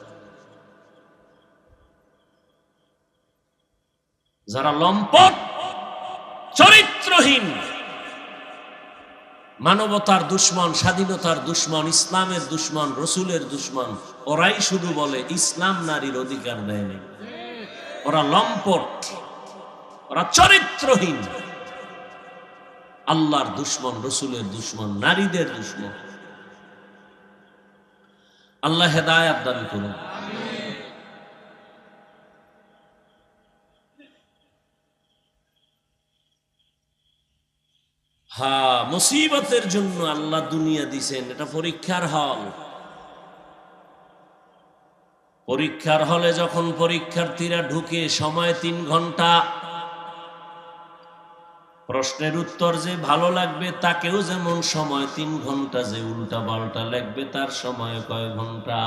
যারা লম্পট, চরিত্রহীন, মানবতার দুশ্মন, স্বাধীনতার দুশ্মন, ইসলামের দুশ্মন, রসুলের দুশ্মন, ওরাই শুধু বলে ইসলাম নারীর অধিকার দেয়নি। ওরা লম্পট, ওরা চরিত্রহীন, আল্লাহর দুশ্মন, রসুলের দুশ্মন, নারীদের দুশ্মন। আল্লাহ হেদায়েত দান করুন। হ্যাঁ, মুসিবতের জন্য আল্লাহ দুনিয়া দিছেন, এটা পরীক্ষার হল। পরীক্ষার হলে যখন পরীক্ষার্থীরা ঢুকে, সময় 3 ঘন্টা, প্রশ্নের উত্তর যে ভালো লাগবে তাকেও যেমন সময় 3 ঘন্টা, যে উল্টা পাল্টা লাগবে তার সময় কয় ঘন্টা।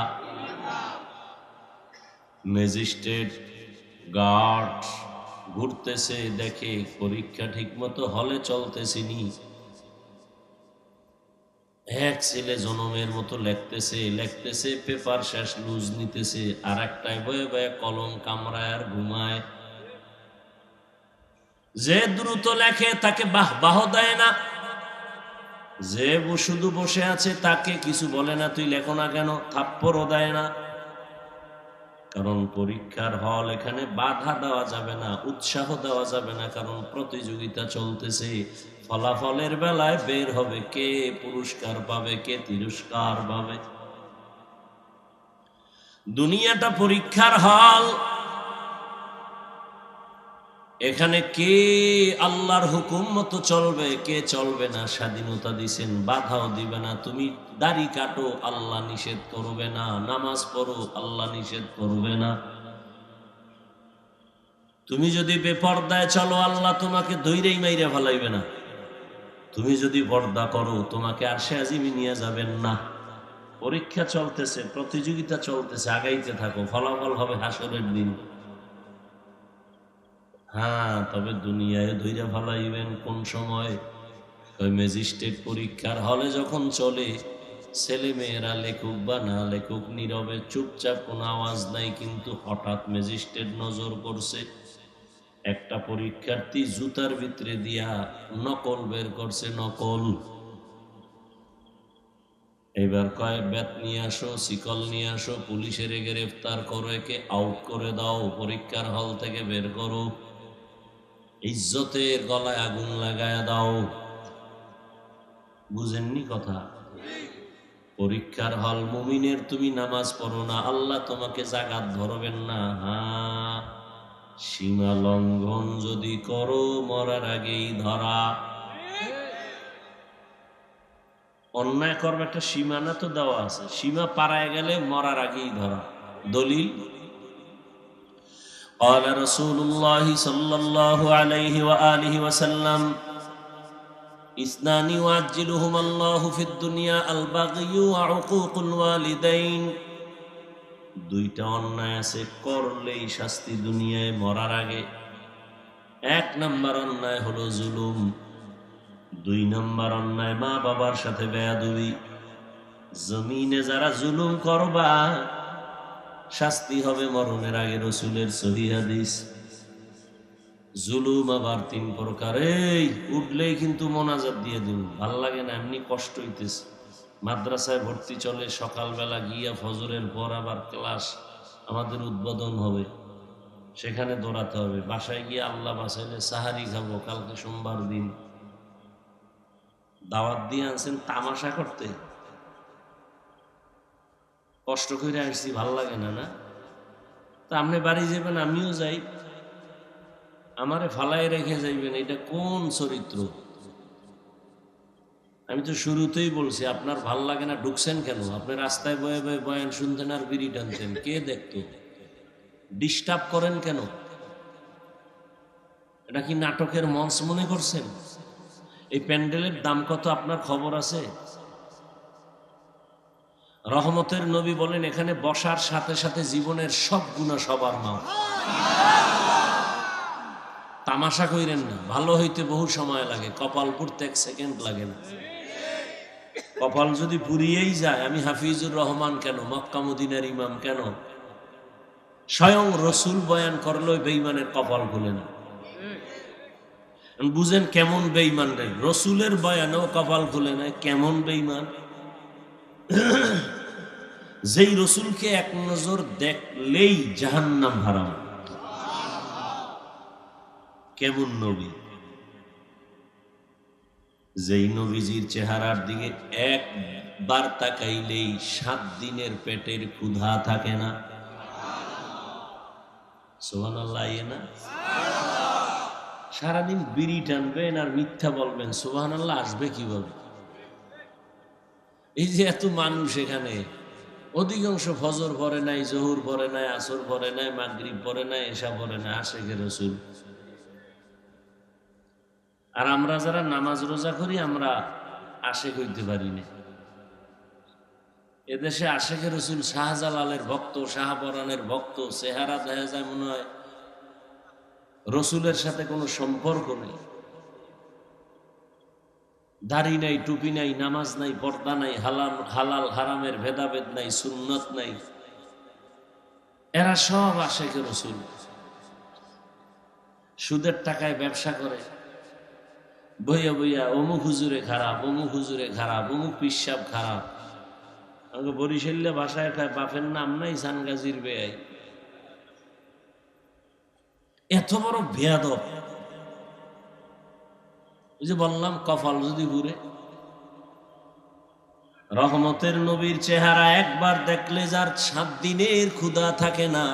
ম্যাজিস্ট্রেট, গার্ড ঘুরতেছে, দেখে পরীক্ষা ঠিক মতো হলে চলতেছে নি। এক ছেলে জনমের মতো লেখতেছে, পেপার শেষ, লুজ নিতেছে, আর একটাই বয়ে বয়ে কলম কামড়ায় আর ঘুমায়। যে দ্রুত লেখে তাকে বাহ দেয় না, যে শুধু বসে আছে তাকে কিছু বলে না, তুই লেখো না কেন, থাপ্পড়ও দেয় না। কারণ পরীক্ষার হল, এখানে বাধা দেওয়া যাবে না, উৎসাহ দেওয়া যাবে না, কারণ প্রতিযোগিতা চলতেছে। ফলাফলের বেলায় বের হবে কে পুরস্কার পাবে, কে তিরস্কার পাবে। দুনিয়াটা পরীক্ষার হল। এখানে কে আল্লাহর হুকুম মতো চলবে, কে চলবে না, স্বাধীনতা দিছেন, বাধাও দিবে না। তুমি দাড়ি কাটো, আল্লাহ নিষেধ করবে না। নামাজ পড়ো, আল্লাহ নিষেধ করবে না। তুমি যদি বেপরদায় চলো, আল্লাহ তোমাকে ধৈরেই মাইরে ফেলাইবে না। তুমি যদি পর্দা করো, তোমাকে আরশে আজিমে নিয়ে যাবেন না। পরীক্ষা চলতেছে, প্রতিযোগিতা চলতেছে, আগাইতে থাকো, ফলাফল হবে হাসরের দিন। হ্যাঁ, তবে দুনিয়ায় ধৈর্য ফলাইবেন কোন সময়? ওই ম্যাজিস্ট্রেট পরীক্ষার হলে যখন চলে, ছেলে মেয়েরা লেখুক বা না লেখুক, নীরবে চুপচাপ, কোনো আওয়াজ নাই, কিন্তু হঠাৎ ম্যাজিস্ট্রেট নজর করছে, একটা পরীক্ষার্থী জুতার ভিতরে দিয়া নকল বের করছে, নকল। এবার কয়, ব্যাট নিয়ে আসো, শিকল নিয়ে আসো, পুলিশের গ্রেফতার করো, একে আউট করে দাও, পরীক্ষার হল থেকে বের করো, ইজ্জতের গলায় আগুন লাগায় দাও। বুঝেননি কথা? পরীক্ষার হল মুমিনের, তুমি নামাজ পড়ো না, আল্লাহ তোমাকে জাগাত ধরবেন না। হ্যাঁ, সীমা লঙ্ঘন যদি করো, মরার আগেই ধরা। অন্যায় করবে, একটা সীমানা তো দেওয়া আছে, সীমা পারায় গেলে মরার আগেই ধরা। দলিল, قال رسول الله صلى الله عليه وآله وسلم اثنان يعجلهما الله في الدنيا البغي وعقوق الوالدين। দুইটা অন্যায় আছে, করলেই শাস্তি দুনিয়ায় মরার আগে। এক নাম্বার অন্যায় হলো জুলুম, দুই নাম্বার অন্যায় মা বাবার সাথে বেয়াদবি। জমিনে যারা জুলুম করবা, শাস্তি হবে মরণের আগে, রাসূলের সহিহ হাদিস। জুলুম আবার তিন প্রকার। এই উঠলেই কিন্তু মোনাজাত দিয়ে দিন, ভাল লাগে না, এমনি কষ্ট হইতেছে। মাদ্রাসায় ভর্তি চলে, সকালবেলা গিয়া ফজরের পর আবার ক্লাস, আমাদের উদ্বোধন হবে, সেখানে দৌড়াতে হবে। বাসায় গিয়ে আল্লাহ বাসাইলে সাহারি খাবো, কালকে সোমবার দিন। দাওয়াত দিয়ে আনছেন তামাশা করতে, কষ্ট করে আসছি, ভাল লাগে না, না? তা আপনি বাড়ি যাবেন, আমিও যাই, আমারে ফালাই রেখে যাইবেন, এটা কোন চরিত্র? আমি তো শুরুতেই বলছি, আপনার ভাল লাগে না, ঢুকছেন কেন? আপনি রাস্তায় বয়ে বয়ে বয়ান শুনতেন আর বিড়ি টানতেন, কে দেখতো? ডিস্টার্ব করেন কেন? এটা কি নাটকের মঞ্চ মনে করছেন? এই প্যান্ডেলের দাম কত আপনার খবর আছে? রহমতের নবী বলেন, এখানে বসার সাথে সাথে জীবনের সব গুনাহ সবার মাফ। তামাশা কইরেন না, ভালো হইতে বহু সময় লাগে, কপাল পুড়তে 1 সেকেন্ড লাগে না। কপাল যদি পুড়িয়েই যায়, আমি হাফিজুর রহমান কেন, মক্কা মদিনার ইমাম কেন, স্বয়ং রসুল বয়ান করলো বেঈমানের কপাল খুলে না। বুঝেন কেমন বেঈমান রে? রসুলের বয়ানেও কপাল খুলে না, কেমন বেঈমান? যেই রসুলকে এক নজর দেখলেই জাহান্নাম হারাম, কেমন নবী? যেই নবীজির চেহারার দিকে একবার তাকাইলেই 7 দিনের পেটের ক্ষুধা থাকে না। সুবহানাল্লাহ, না? সারাদিন বিড়ি টানবেন আর মিথ্যা বলবেন, সুবহানাল্লাহ আসবে কিভাবে? এই যে এত মানুষ এখানে, অধিকাংশ ফজর পড়ে নাই, জোহর পড়ে নাই, আসর পড়ে নাই, মাগরিব পড়ে নাই, এশা পড়ে নাই, আশিকে রাসূল। আর আমরা যারা নামাজ রোজা করি, আমরা আশেক হইতে পারি না। এদেশে আশেকে রাসূল শাহজালালের ভক্ত, শাহপরানের ভক্ত, চেহারা দেখা যায় মনে হয় রসুলের সাথে কোনো সম্পর্ক নেই। দাড়ি নাই, টুপি নাই, নামাজ নাই, পর্দা নাই, হালাল হারামের ভেদাভেদ নাই, সুন্নত নাই, এরা সব আশেকে রাসূল। সুদের টাকায় ব্যবসা করে, বইয়া বইয়া অমুক হুজুরে খারাপ, অমুক হুজুরে খারাপ, অমুক পিসাব খারাপ। আমাকে বরিশাল্লা ভাষায় খায়, বাপের নাম নাই, সানগাজির বেয়াই। এত বড় বেয়াদব। ওই যে বললাম, কপাল যদি ঘুরে, রহমতের নবীর চেহারা একবার দেখলে যার 7 দিনের ক্ষুধা থাকে না,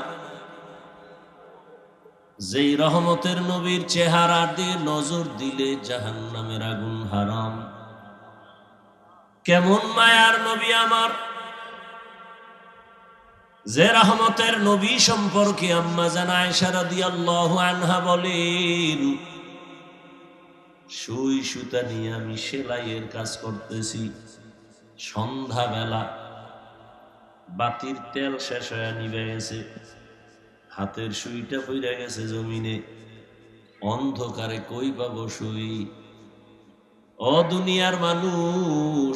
যেই রহমতের নবীর চেহারা দিয়ে নজর দিলে জাহান্নামের আগুন হারাম। কেমন মায়ার নবী আমার, যে রহমতের নবী সম্পর্কে আম্মা জান আয়েশা রাদিয়াল্লাহু আনহা বলেন, সুই সুতা নিয়ে আমি সেলাইয়ের কাজ করতেছি, সন্ধ্যাবেলা বাতির তেল শেষ হয়ে নিভে গেছে, হাতের সুইটা পইরা গেছে জমিনে, অন্ধকারে কই পাবো সুই? ও দুনিয়ার মানুষ,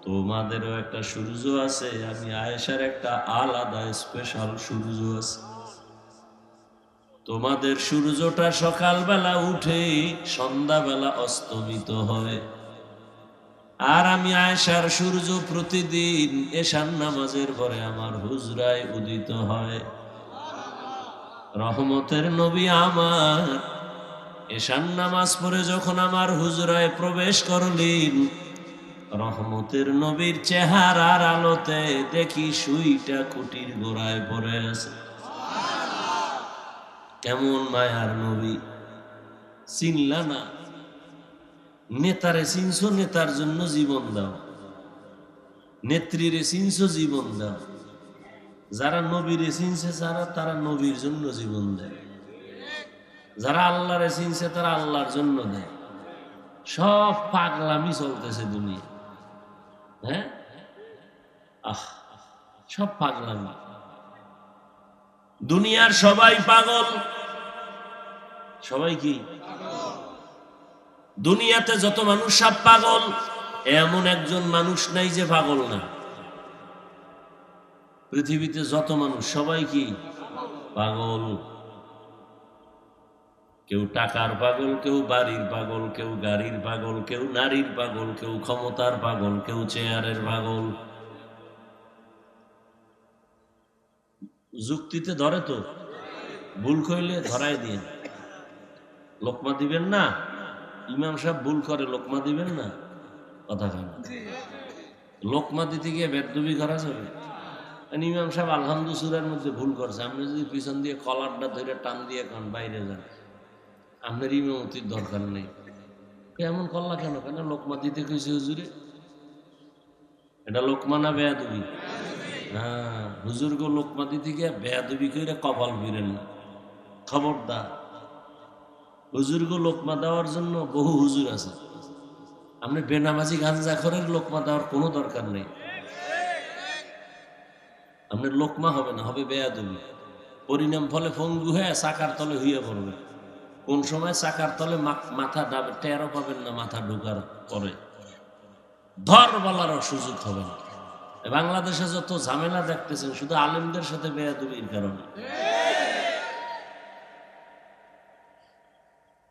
তোমাদেরও একটা সূর্য আছে, আমি আয়েশার একটা আলাদা স্পেশাল সূর্য আছে। তোমাদের সূর্যটা সকালবেলা উঠে সন্ধ্যাবেলা অস্তমিত হয়, আর আমি আয়েশার সূর্য প্রতিদিন এশার নামাজের পরে আমার হুজরায় উদিত হয়। রহমতের নবী আমার এশার নামাজ পড়ে যখন আমার হুজরায় প্রবেশ করলেন, রহমতের নবীর চেহারার আলোতে দেখি সুইটা কুটির গোড়ায় পড়ে আছে। কেমন মায়ার নবী, চিনলা না? নেতারে চিনছো, নেতার জন্য জীবন দাও, নেত্রীরে চিনছো, জীবন দাও। যারা নবীরে চিনছে তারা নবীর জন্য জীবন দেয়, যারা আল্লাহরে চিনছে তারা আল্লাহর জন্য দেয়। সব পাগলামি চলতেছে দুনিয়া, হ্যাঁ, সব পাগলামি। দুনিয়ার সবাই পাগল। সবাই কি? দুনিয়াতে যত মানুষ সব পাগল, এমন একজন মানুষ নাই যে পাগল না। পৃথিবীতে যত মানুষ সবাই কি পাগল? কেউ টাকার পাগল, কেউ বাড়ির পাগল, কেউ গাড়ির পাগল, কেউ নারীর পাগল, কেউ ক্ষমতার পাগল, কেউ চেয়ারের পাগল। যুক্তিতে ধরে তো, ভুল কইলে ধরাই দিয়ে লোকমা দিবেন না। ইমাম সাহেব ভুল করে, লোকমা দিবেন না, কথা কেন? লোকমা দিতে গিয়ে বেদবি করা যাবে? ইমাম সাহেব আলহামদুলিল্লাহর মধ্যে ভুল করছে, আপনি যদি পিছন দিয়ে কলারটা ধরে টান দিয়ে এখন বাইরে যান, আপনার ইমামতির দরকার নেই। এমন করলা কেন? কেন লোকমা দিতে কইছে হুজুরে? এটা লোকমা না বেয়াদবি? হ্যাঁ, হুজুর গো লোকমা দিতে গিয়ে বেয়াদবি করে কপাল ফিরেন না, খবরদার। হুজুর গো লোকমা দেওয়ার জন্য বহু হুজুর আছে, আপনি বেনামাজি গাঞ্জাখরের লোকমা দেওয়ার কোনো দরকার নেই। আপনার লোকমা হবে না, হবে বেয়াদবি। পরিণাম ফলে পঙ্গু হয়ে চাকার তলে হইয়া পড়বে। কোন সময় চাকার তলে মাথা ডাবে টেরও পাবেন না, মাথা ঢোকার পরে ধর বলারও সুযোগ হবে না। বাংলাদেশে যত ঝামেলা দেখতেছেন শুধু আলেমদের সাথে বেয়াদবির কারণে।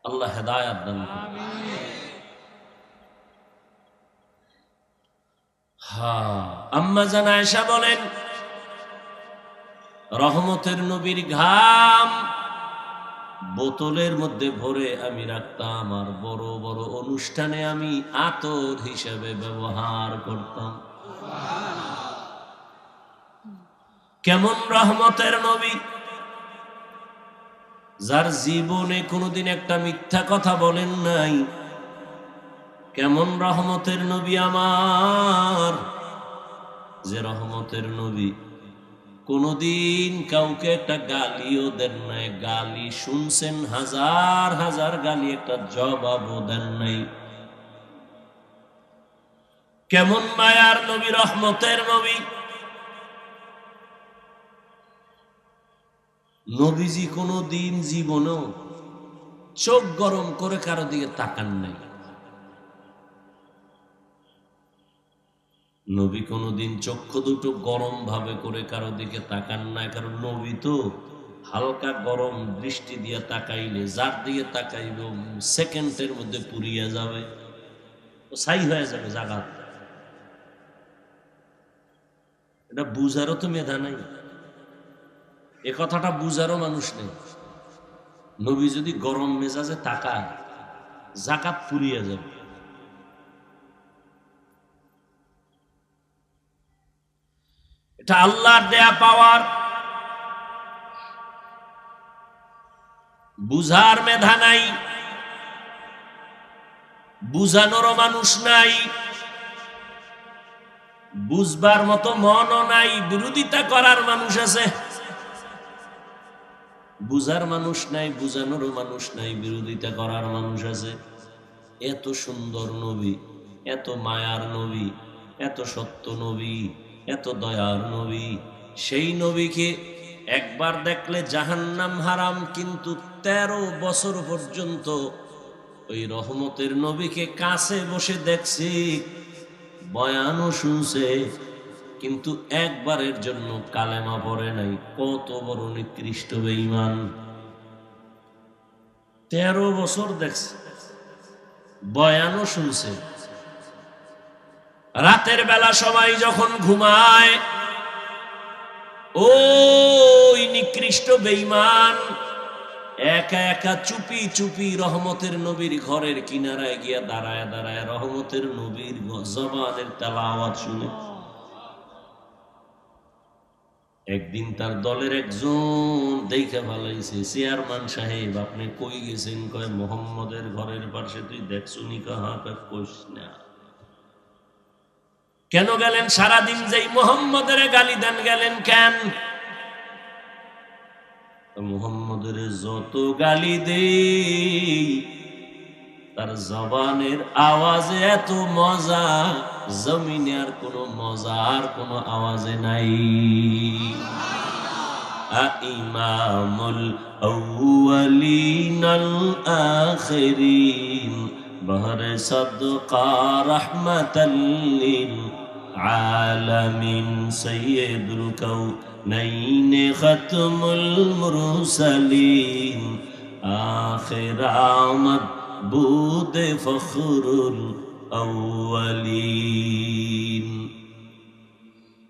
আল্লাহ হেদায়েত দান করুন। আম্মা জান আয়েশা বলেন, রহমতের নবীর ঘাম বোতলের মধ্যে ভরে আমি রাখতাম, আর বড় বড় অনুষ্ঠানে আমি আতর হিসেবে ব্যবহার করতাম। কেমন রহমতের নবী, যার জীবনে কোনোদিন একটা মিথ্যা কথা বলেন নাই। কেমন রহমতের নবী আমার, যে রহমতের নবী কোনদিন কাউকে একটা গালিও দেন নাই, গালি শুনছেন হাজার হাজার গালি, একটা জবাবও দেন নাই। কেমন মায়ার নবী, রহমতের নবী। নবীজি কোনদিন জীবনেও চোখ গরম করে কারো দিকে তাকান নাই। নবী কোনদিন চক্ষু দুটো গরম ভাবে করে কারো দিকে তাকান না, কারণ নবী তো হালকা গরম দৃষ্টি দিয়ে তাকাইলে যার দিকে তাকাইল সেকেন্ডের মধ্যে পুড়িয়া যাবে, ছাই হয়ে যাবে জায়গা। এটা বুঝারও তো মেধা নাই, এ কথাটা বুঝারও মানুষ নেই। নবী যদি গরম মেজাজে তাকায় জাকাত পুড়িয়া যাবে। এটা আল্লাহর দেয়া পাওয়ার। বুঝার মেধা নাই, বুঝানোরও মানুষ নাই, বুঝবার মতো মনও নাই, বিরোধিতা করার মানুষ আছে। বুঝার মানুষ নাই, বুঝানোরও মানুষ নাই, বিরোধিতা করার মানুষ আছে। এত সুন্দর নবী, এত মায়ার নবী, এত সত্য নবী, এত দয়ার নবী, সেই নবীকে একবার দেখলে জাহান্নাম হারাম, কিন্তু 13 বছর পর্যন্ত ওই রহমতের নবীকে কাছে বসে দেখছি, বয়ানও শুনছে, কিন্তু একবারের জন্য কালেমা পড়ে নাই। কত বড় নিকৃষ্ট বেঈমান! 13 বছর দেখছে, বয়ানও শুনছে। রাতের বেলা সবাই যখন ঘুমায়, ওই নিকৃষ্ট বেঈমান একা একা চুপি চুপি রহমতের নবীর ঘরের কিনারায় গিয়া দাঁড়ায় দাঁড়ায় রহমতের নবীর জবানের তেলাওয়াত শুনে। একদিন তার দলের একজন দেখে ভালাইছে, চেয়ারম্যান সাহেব আপনি কই গেছেন? কয় মোহাম্মদের ঘরের পাশে। তুই দেখছুনি? কাহা? কইস না। কেন গেলেন? সারাদিন যেই মোহাম্মদের গালি দেন, গেলেন কেন? মোহাম্মদের যত গালি দেই, তার জবানের আওয়াজে এত মজা, জমিনে আর কোনো মজা আর কোনো আওয়াজে নাই। ইমামুল আউয়ালিন আল আখিরিন বহরে সাদকা রাহমাতাল লিল আলামিন সাইয়্যিদুল কাউনাইন খাতমুল মুরসালিন আখির আমদ বুদে ফখরুল আউয়ালিন।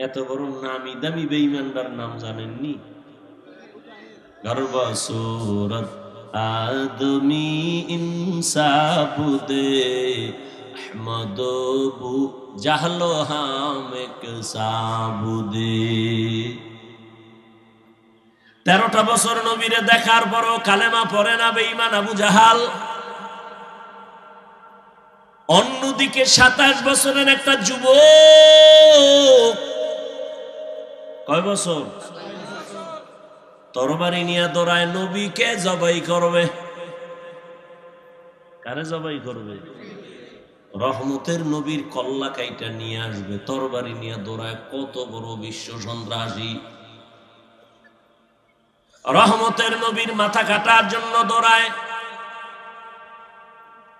এত বড় নামি দামি বেঈমানদার নাম জানেননি? গর্বা সূরত আদমি ইনসাবুদে আহমদ বু জাহলো হামেক সাবুদে। 13টা বছর নবীরে দেখার পরও কালেমা পড়ে না বেঈমান আবু জাহাল। অন্যদিকে 27 বছরের একটা যুবক, কয় বছর? তরবারি নিয়ে দৌড়ায়, নবীকে জবাই করবে। কারে জবাই করবে? রহমতের নবীর কল্লা কাইটা নিয়ে আসবে, তরবারি নিয়ে দৌড়ায়। কত বড় বিশ্ব সন্ত্রাসী! রহমতের নবীর মাথা কাটার জন্য দৌড়ায়।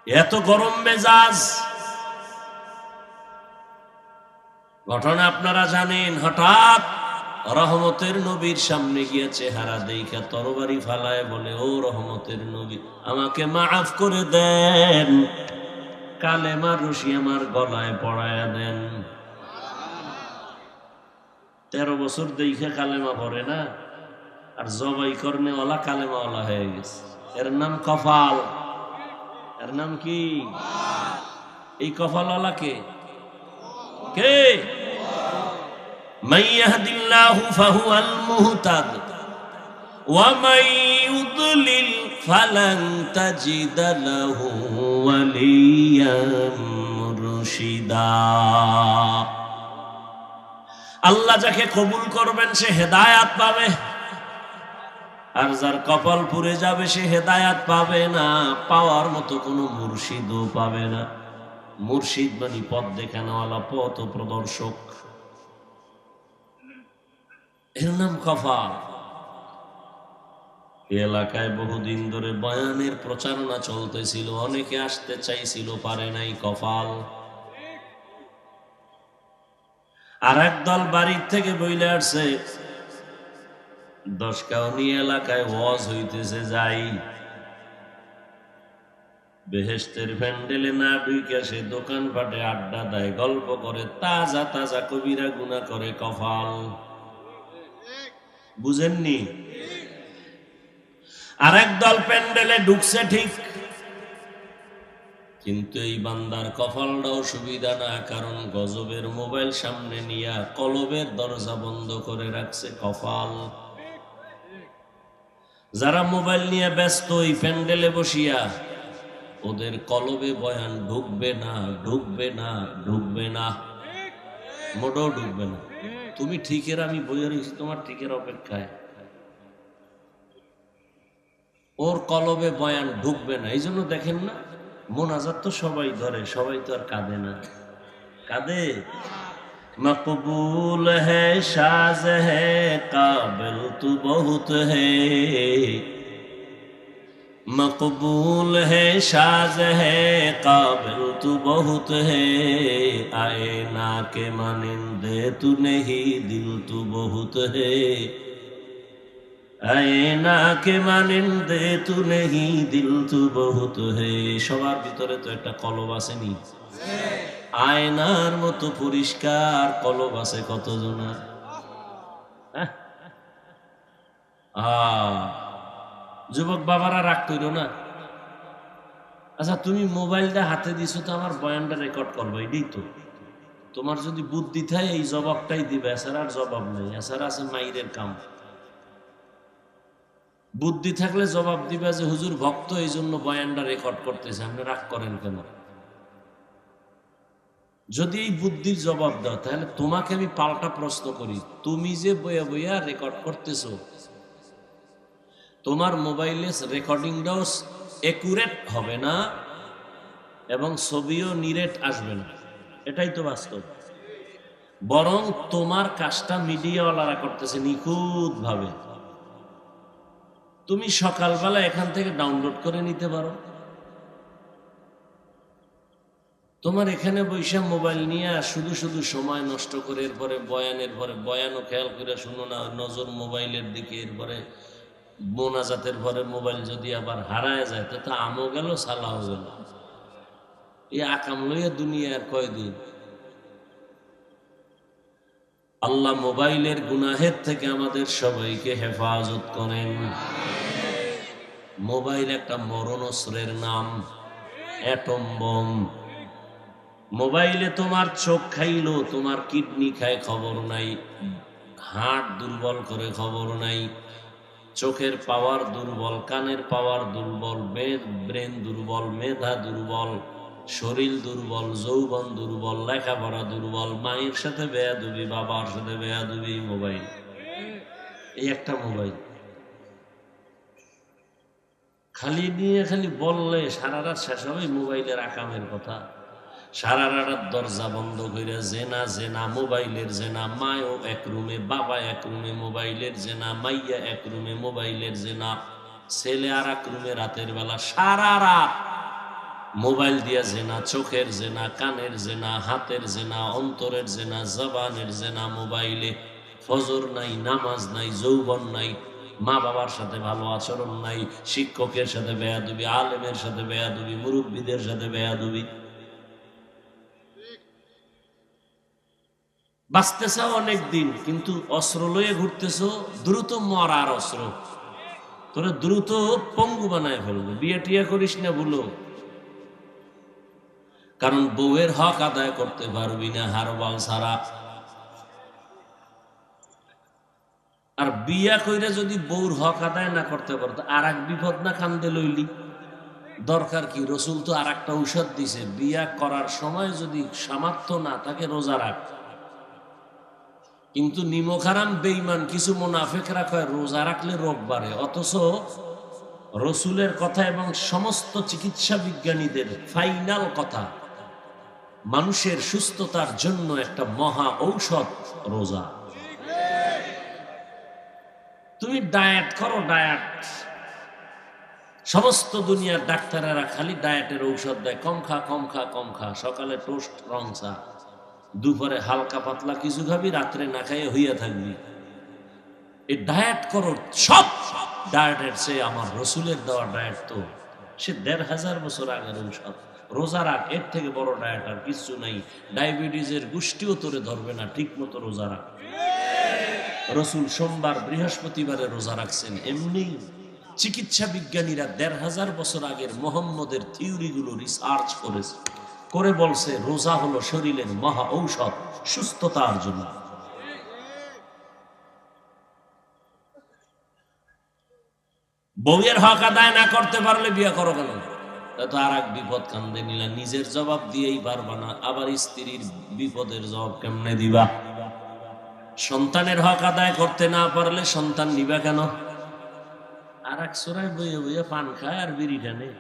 এত গরম মেজাজ। ঘটনা আপনারা জানেন। হঠাৎ রহমতের নবীর সামনে গিয়ে চেহারা দেখা তরবারি ফালায়, বলে ও রহমতের নবী, আমাকে মাফ করে দেন, কালেমার রশি আমার গলায় পড়ায় দেন। 13 বছর দেখে কালেমা পড়ে না, আর জবাই করনে ওলা কালেমাওয়ালা হয়ে গেছে। এর নাম কফাল। এর নাম কি? এই কফালওয়ালা কে? কে? মান ইয়াহদিল্লাহু ফাহুয়াল মুহতাদ ওয়া মান ইউদ্লিল ফালান তাজিদ লাহু ওয়ালিয়াম মুরশিদা। আল্লাহ যাকে কবুল করবেন সে হেদায়েত পাবে, আর যার কপাল পুড়ে যাবে সে হেদায়েত পাবে না, পাওয়ার মতো কোনো মুর্শিদও পাবে না। মুর্শিদ মানে পথ দেখানোওয়ালা, পথ প্রদর্শক। এর নাম কফাল। এলাকায় বহুদিন ধরে বয়ানের প্রচারণা চলতেছিল, অনেকে আসতে চাইছিল, পারে নাই, কফাল। আর একদল বাড়ির থেকে বইলে আসছে, 10 কাউনি এলাকায় ওয়াজ হইতেছে, যাই। বেহেশতের প্যান্ডেলে না ঢুকে সে দোকান পাটে আড্ডা দেয়, গল্প করে, তাজা তাজা কবিরা গুনাহ করে। কফাল। বুঝেননি? আর একদল প্যান্ডেলে ঢুকছে ঠিক, কিন্তু এই বান্দার কপালটাও সুবিধা না, কারণ গজবের মোবাইল সামনে নিয়া কলবের দরজা বন্ধ করে রাখছে কপাল। যারা মোবাইল নিয়ে ব্যস্ত ওই প্যান্ডেলে বসিয়া, ওদের কলবে বয়ান ঢুকবে না, ঢুকবে না, ঢুকবে না, মোটেও ঢুকবে না। তুমি ঠিকের, আমি বইয়ে রয়েছি তোমার ঠিকের অপেক্ষায়, ওর কলবে বয়ান ঢুকবে না। এই জন্য দেখেন না, মোনাজাত তো সবাই ধরে, সবাই তো আর কাঁদে না। কাঁদে মকবুল হ্যায় সাজ হ্যায় কাবিল তু বহুত হ্যায়, मकबूल है शाज है काबिल तू बहुत है, आए ना के मानिंदे तू नहीं दिल तू बहुत है, आए ना के मानिंदे तू नहीं दिल तू बहुत है। সবার ভিতরে তো একটা কলব আসেনি, আয়নার মতো পরিষ্কার কলব আছে কতজনের। যুবক বাবারা রাগ করো না। আচ্ছা, তুমি মোবাইলটা হাতে দিছো তো আমার বয়ানটা রেকর্ড করবো, এটাই তো তোমার যদি বুদ্ধি থাকে এই জবাবটাই দিবে, এছাড়া আর জবাব নেই। এছাড়া আছে মাইরের কাম। বুদ্ধি থাকলে জবাব দিবে যে হুজুর ভক্ত, এই জন্য বয়ানটা রেকর্ড করতেছে, আপনি রাগ করেন কেন? যদি এই বুদ্ধির জবাব দাও, তাহলে তোমাকে আমি পাল্টা প্রশ্ন করি, তুমি যে বইয়া বইয়া রেকর্ড করতেছো, তোমার মোবাইলে রেকর্ডিংটাও একুরেট হবে না এবং ছবিও নিরেট আসবে না, এটাই তো বাস্তব। বরং তোমার কাজটা মিডিয়াওয়ালারা করতেছে নিখুঁত ভাবে। তুমি সকালবেলা এখান থেকে ডাউনলোড করে নিতে পারো, তোমার এখানে বৈশা মোবাইল নিয়ে শুধু শুধু সময় নষ্ট করে এরপরে বয়ানের পরে বয়ানও খেয়াল করে শুনো না, নজর মোবাইলের দিকে, এরপরে মোনাজাতের পরে মোবাইল যদি আবার হারায় যায় তো আমও গেল সালাও গেল। এই আকাম লইয়া দুনিয়ার কয়দিন। আল্লাহ মোবাইলের গুনাহের থেকে আমাদের সবাইকে হেফাজত করেন। মোবাইল একটা মরণ অস্ত্রের নাম, অ্যাটম বম। মোবাইলে তোমার চোখ খাইলো, তোমার কিডনি খায় খবর নাই, হার্ট দুর্বল করে খবর নাই, চোখের পাওয়ার দুর্বল, কানের পাওয়ার দুর্বল, ব্রেন দুর্বল, মেধা দুর্বল, শরীর দুর্বল, যৌবন দুর্বল, লেখাপড়া দুর্বল, মায়ের সাথে বেয়াদবি, বাবার সাথে বেয়াদবি। মোবাইল, এই একটা মোবাইল খালি নিয়ে খালি বললে সারা রাত শেষ হবে মোবাইলের আকামের কথা। সারা রাত দরজা বন্ধ করে জেনা জেনা, মোবাইলের জেনা, মায়ও এক রুমে, বাবা এক রুমে, মোবাইলের জেনা, মাইয়া এক রুমে, মোবাইলের জেনা, ছেলে আর এক রুমে, রাতের বেলা সারা রাত মোবাইল দিয়া জেনা, চোখের জেনা, কানের জেনা, হাতের জেনা, অন্তরের জেনা, জবানের জেনা মোবাইলে। ফজর নাই, নামাজ নাই, যৌবন নাই, মা বাবার সাথে ভালো আচরণ নাই, শিক্ষকের সাথে বেয়াদবি, আলেমের সাথে বেয়াদবি, মুরব্বীদের সাথে বেয়াদবি। বাঁচতেছ অনেক দিন, কিন্তু অস্ত্র লয়ে ঘুরতেছ, দ্রুত মরার অস্ত্র। তোরা দ্রুত পঙ্গু বানায় ফেলবে। বিয়ে টিয়া করিস না ভুলো, কারণ বউয়ের হক আদায় করতে পারবি না হারবাল ছাড়া। আর বিয়া কইরা যদি বউর হক আদায় না করতে পারতো, আর এক বিপদ না কান্দে লইলি। দরকার কি? রসুল তো আর একটা ঔষধ দিছে, বিয়া করার সময় যদি সামর্থ্য না থাকে রোজা রাখ। কিন্তু নিমখারাম বেঈমান কিছু মুনাফিকরা কয় রোজা রাখলে রোগ বাড়ে, অথচ রসুলের কথা এবং সমস্ত চিকিৎসা বিজ্ঞানীদের ফাইনাল কথা, মানুষের সুস্থতার জন্য একটা মহা ঔষধ রোজা। তুমি ডায়েট করো, ডায়েট। সমস্ত দুনিয়ার ডাক্তারেরা খালি ডায়েটের ঔষধ দেয়, কম খা, কম খা, কম খা। সকালে টোস্ট রং চা, দুপুরে হালকা পাতলা কিছু খাবি, রাত্রে না খাইয়ে হইয়া থাকবি। এই ডায়েট করো। সব ডায়েটের চেয়ে আমার রসুলের দেওয়া ডায়েট তো সে ১৫০০ বছর আগের ঔষধ। রোজা রাখ, এর থেকে বড় ডায়েট আর কিছু নাই। ডায়াবেটিসের গোষ্ঠীও তোরে ধরবে না, ঠিক মতো রোজা রাখ। রসুল সোমবার বৃহস্পতিবারে রোজা রাখছেন, এমনি চিকিৎসা বিজ্ঞানীরা ১৫০০ বছর আগের মোহাম্মদের থিওরিগুলো রিসার্চ করেছে, করে বলছে রোজা হলো শরীরের মহা ঔষধ সুস্থতার জন্য। বউয়ের হক আদায় না করতে পারলে বিয়ে করো কেন? তো আর এক বিপদ কান্দে নিলা, নিজের জবাব দিয়েই পারবা না, আবার স্ত্রীর বিপদের জবাব কেমনে দিবা? সন্তানের হক আদায় করতে না পারলে সন্তান নিবা কেন? আর এক সোরাই বইয়ে বইয়ে পান খায় আর বিড়ি টানে।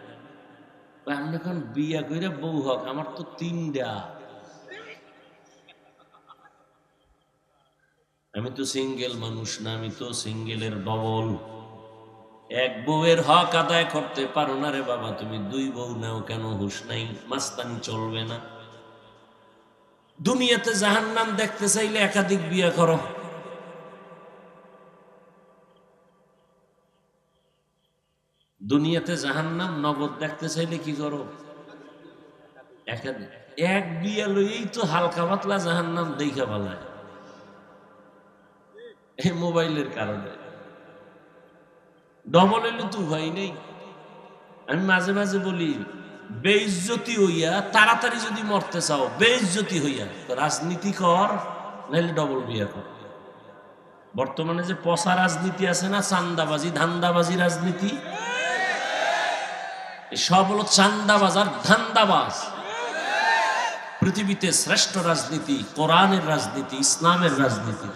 আমি এখন বিয়া করে বউ হক, আমার তো ৩টা, আমি তো সিঙ্গেল মানুষ না, আমি তো সিঙ্গেলের ডবল। এক বউয়ের হক আদায় করতে পারো না রে বাবা, তুমি 2 বউ নাও কেন? হুশ নাই, মাস্তানি চলবে না। দুনিয়াতে জাহান্নাম দেখতে চাইলে একাধিক বিয়ে করো। দুনিয়াতে জাহান্নাম নগদ দেখতে চাইলে কি করো? একাধিক। এক বিয়ে লইয়েই তো হালকা পাতলা জাহান্নাম দেখা পালায় এই মোবাইলের কারণে। ডবল এলে তো উপায় নেই। আমি মাঝে মাঝে বলি, বেইজ্জতি হইয়া তাড়াতাড়ি যদি মরতে চাও, বেইজ্জতি হইয়া রাজনীতি কর, নাহলে ডবল বিয়ে কর। বর্তমানে যে পচা রাজনীতি আছে না, চান্দাবাজি ধান্দাবাজি রাজনীতি, সব হলো চান্দাবাজ আর ধান্দাবাজ। পৃথিবীতে শ্রেষ্ঠ রাজনীতি কোরআনের রাজনীতি, ইসলামের রাজনীতি।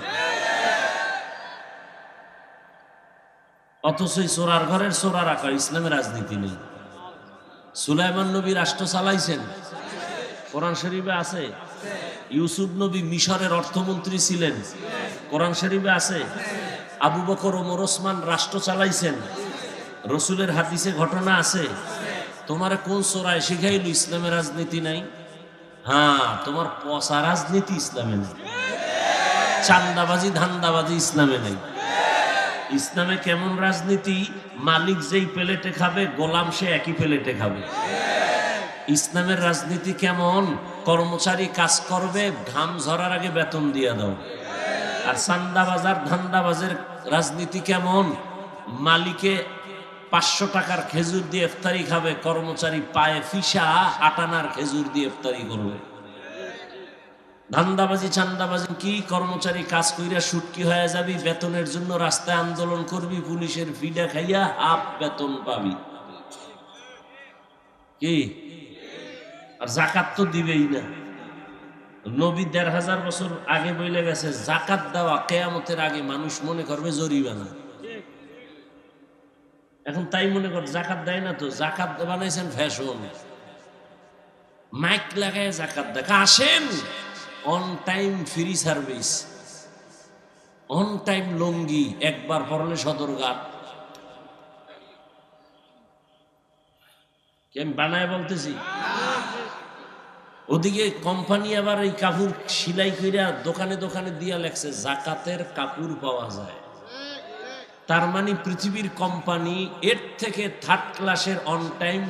অথচ চোরার ঘরের চোরা রাখা, ইসলামের রাজনীতি নেই। সুলাইমান নবী রাষ্ট্র চালাইছেন, কোরআন শরীফে আছে। ইউসুফ নবী মিশরের অর্থমন্ত্রী ছিলেন, কোরআন শরীফে আছে। আবু বকর ওমর ওসমান রাষ্ট্র চালাইছেন, রসুলের হাদিসে ঘটনা আছে। তোমার কোন চোরায় শিখাইল ইসলামের রাজনীতি নাই? হ্যাঁ, তোমার পচা রাজনীতি ইসলামে নেই, চান্দাবাজি ধান্দাবাজি ইসলামে নেই। ইসলামে কেমন রাজনীতি? মালিক যেই প্লেটে খাবে, গোলাম সে একই প্লেটে খাবে। ইসলামের রাজনীতি কেমন? কর্মচারী কাজ করবে, ঘাম ঝরার আগে বেতন দিয়ে দাও। আর চান্দাবাজার ধান্দাবাজের রাজনীতি কেমন? মালিকে 500 টাকার খেজুর দিয়ে ইফতারি খাবে, কর্মচারী পায়ে ফিসা 8 আনার খেজুর দিয়ে ইফতারি করবে। ধান্দাবাজি চান্দাবাজি কি? কর্মচারী কাজ কইরা সুটকি হয়ে যাবি, বেতনের জন্য রাস্তায় আন্দোলন করবি, পুলিশের ফিডা খাইয়া হাফ বেতন পাবি। কি? আর জাকাত তো দিবেই না। নবী 1500 বছর আগে বলে গেছে, জাকাত দেওয়া কিয়ামতের আগে মানুষ মনে করবে জরিমানা। এখন তাই মনে কর জাকাত দেয় না, তো জাকাত বানাইছেন ফ্যাশন। মাইক লাগায় জাকাত দেখা, আসেন on time free service, on time লঙ্গি, একবার পরলে সদরঘাট। কি আমি বানায় বলতেছি? ওদিকে কোম্পানি আবার এই কাপড় সিলাই কইরা দোকানে দোকানে দিয়া লেখছে জাকাতের কাপড় পাওয়া যায়। তার মানে পৃথিবীর কোম্পানি এর থেকে 3rd ক্লাসের অন টাইম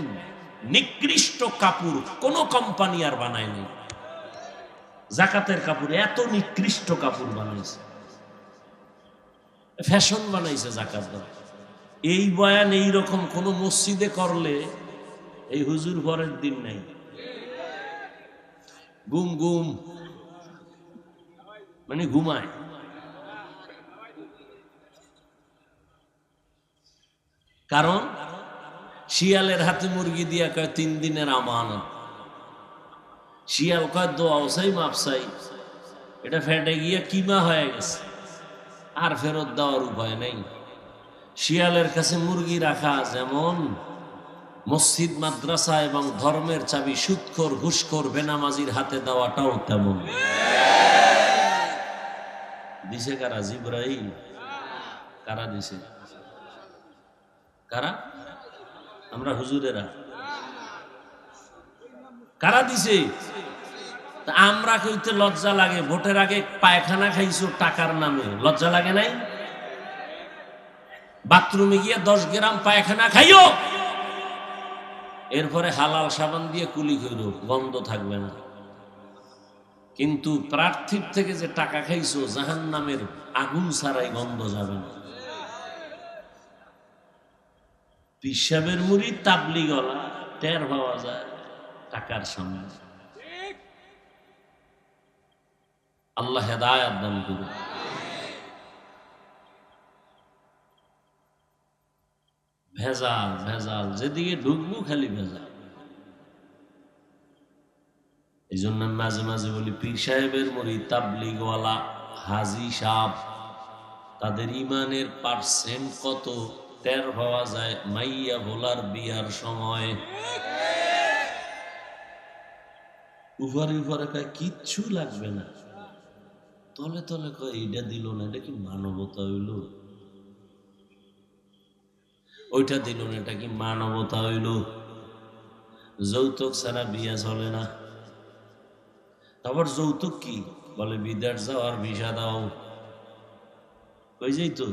নিকৃষ্ট কাপড় কোন কোম্পানি আর বানায়নি। জাকাতের কাপড় এত নিকৃষ্ট কাপড় বানাইছে, ফ্যাশন বানাইছে জাকাত দেওয়া। এই বয়ান এই রকম কোন মসজিদে করলে এই হুজুর পরের দিন নাই, গুম গুম মানে ঘুমায়। কারণ শিয়ালের হাতে মুরগি দিয়া কয় 3 দিনের আমানত। শিয়াল কয় দোয়াও চাই মাপ চাই, এটা ফেটে গিয়ে কিমা হয়ে গেছে, আর ফেরত দেওয়ার উপায় নেই। শিয়ালের কাছে মুরগি রাখা যেমন মসজিদ মাদ্রাসা এবং ধর্মের চাবি সুদখোর ঘুষখোর বেনামাজির হাতে দেওয়াটাও তেমন। দিছে কারা? জিবরাইল। কারা দিছে? কারা? আমরা হুজুরেরা। কারা দিছে? আমরা কইতে লজ্জা লাগে, ভোটের আগে পায়খানা খাইছো টাকার নামে, লজ্জা লাগে নাই? বাথরুমে গিয়ে 10 গ্রাম পায়খানা খাইও, এরপরে হালাল সাবান দিয়ে কুলি করো, গন্ধ থাকবে না। কিন্তু প্রার্থীর থেকে যে টাকা খাইছো, জাহান্নামের আগুন ছাড়াই গন্ধ যাবে না। পিসাবের মুড়ি তাবলিগলা টের পাওয়া যায় টাকার সামনে। আল্লাহ হেদায়াত দান করুন। ভেজাল ভেজাল, যেদিকে ঢুকবো খালি ভেজাল। এই জন্য মাঝে মাঝে বলি পীর সাহেবের মুড়ি তাবলিগওয়ালা হাজি সাহেব তাদের ইমানের পার্সেন্ট কত টের পাওয়া যায় মাইয়া ভোলার বিয়ার সময়। উপরে উপরে কয় কিচ্ছু লাগবে না, তলে তলে কয় এইটা দিল না, এটা কি মানবতা হইল? ওইটা দিল না, এটা কি মানবতা হইল? যৌতুক ছাড়া বিয়া চলে না। তারপর যৌতুক কি বলে? বিদেশ যাওয়ার ভিসা দাও। কই যাই তো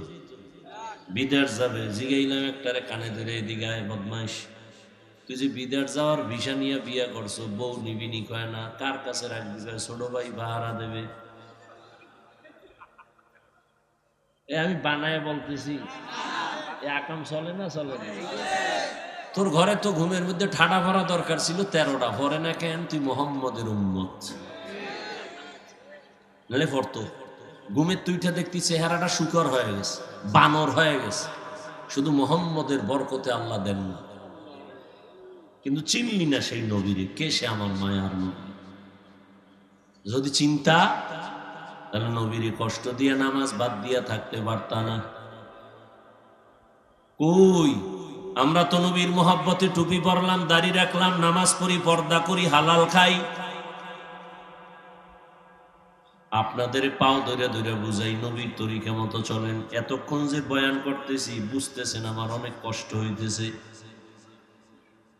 বিদেশ যাবে, জিগাইলাম একটারে কানে ধরে দিগায় বদমাইশ, তুই যে বিদেশ যাওয়ার ভিসা নিয়ে বিয়া করছো, বউ নিবিনি? কয় না। কার কাছে রাখবি? ছোট ভাই পাহারা দেবে। আমি বানায় বলতেছি, আকাম চলে না? চলে না। তোর ঘরে তো ঘুমের মধ্যে ঠাডা ভরা দরকার ছিল, 13টা ভরে না কেন? তুই মোহাম্মদের উম্মত, নালে পড়তো। ঘুমের তুইটা দেখতি চেহারাটা শুকর হয়ে গেছে, বানর হয়ে গেছে। শুধু মোহাম্মদের বরকতে আল্লাহ দেন না, কিন্তু চিনলি না সেই নবীরে। কে সে? আমার মায়ার নবী। যদি চিন্তা, তাহলে নবীরে কষ্ট দিয়ে নামাজ বাদ দিয়া থাকতে পারতা না। কই আমরা তো নবীর মোহাব্বতে টুপি পরলাম, দাড়ি রাখলাম, নামাজ পড়ি, পর্দা করি, হালাল খাই। আপনাদের পাও ধরে ধরে বুঝাই নবীর তরিকা মতো চলেন। এতক্ষণ যে বয়ান করতেছি বুঝতেছেন আমার অনেক কষ্ট হইতেছে,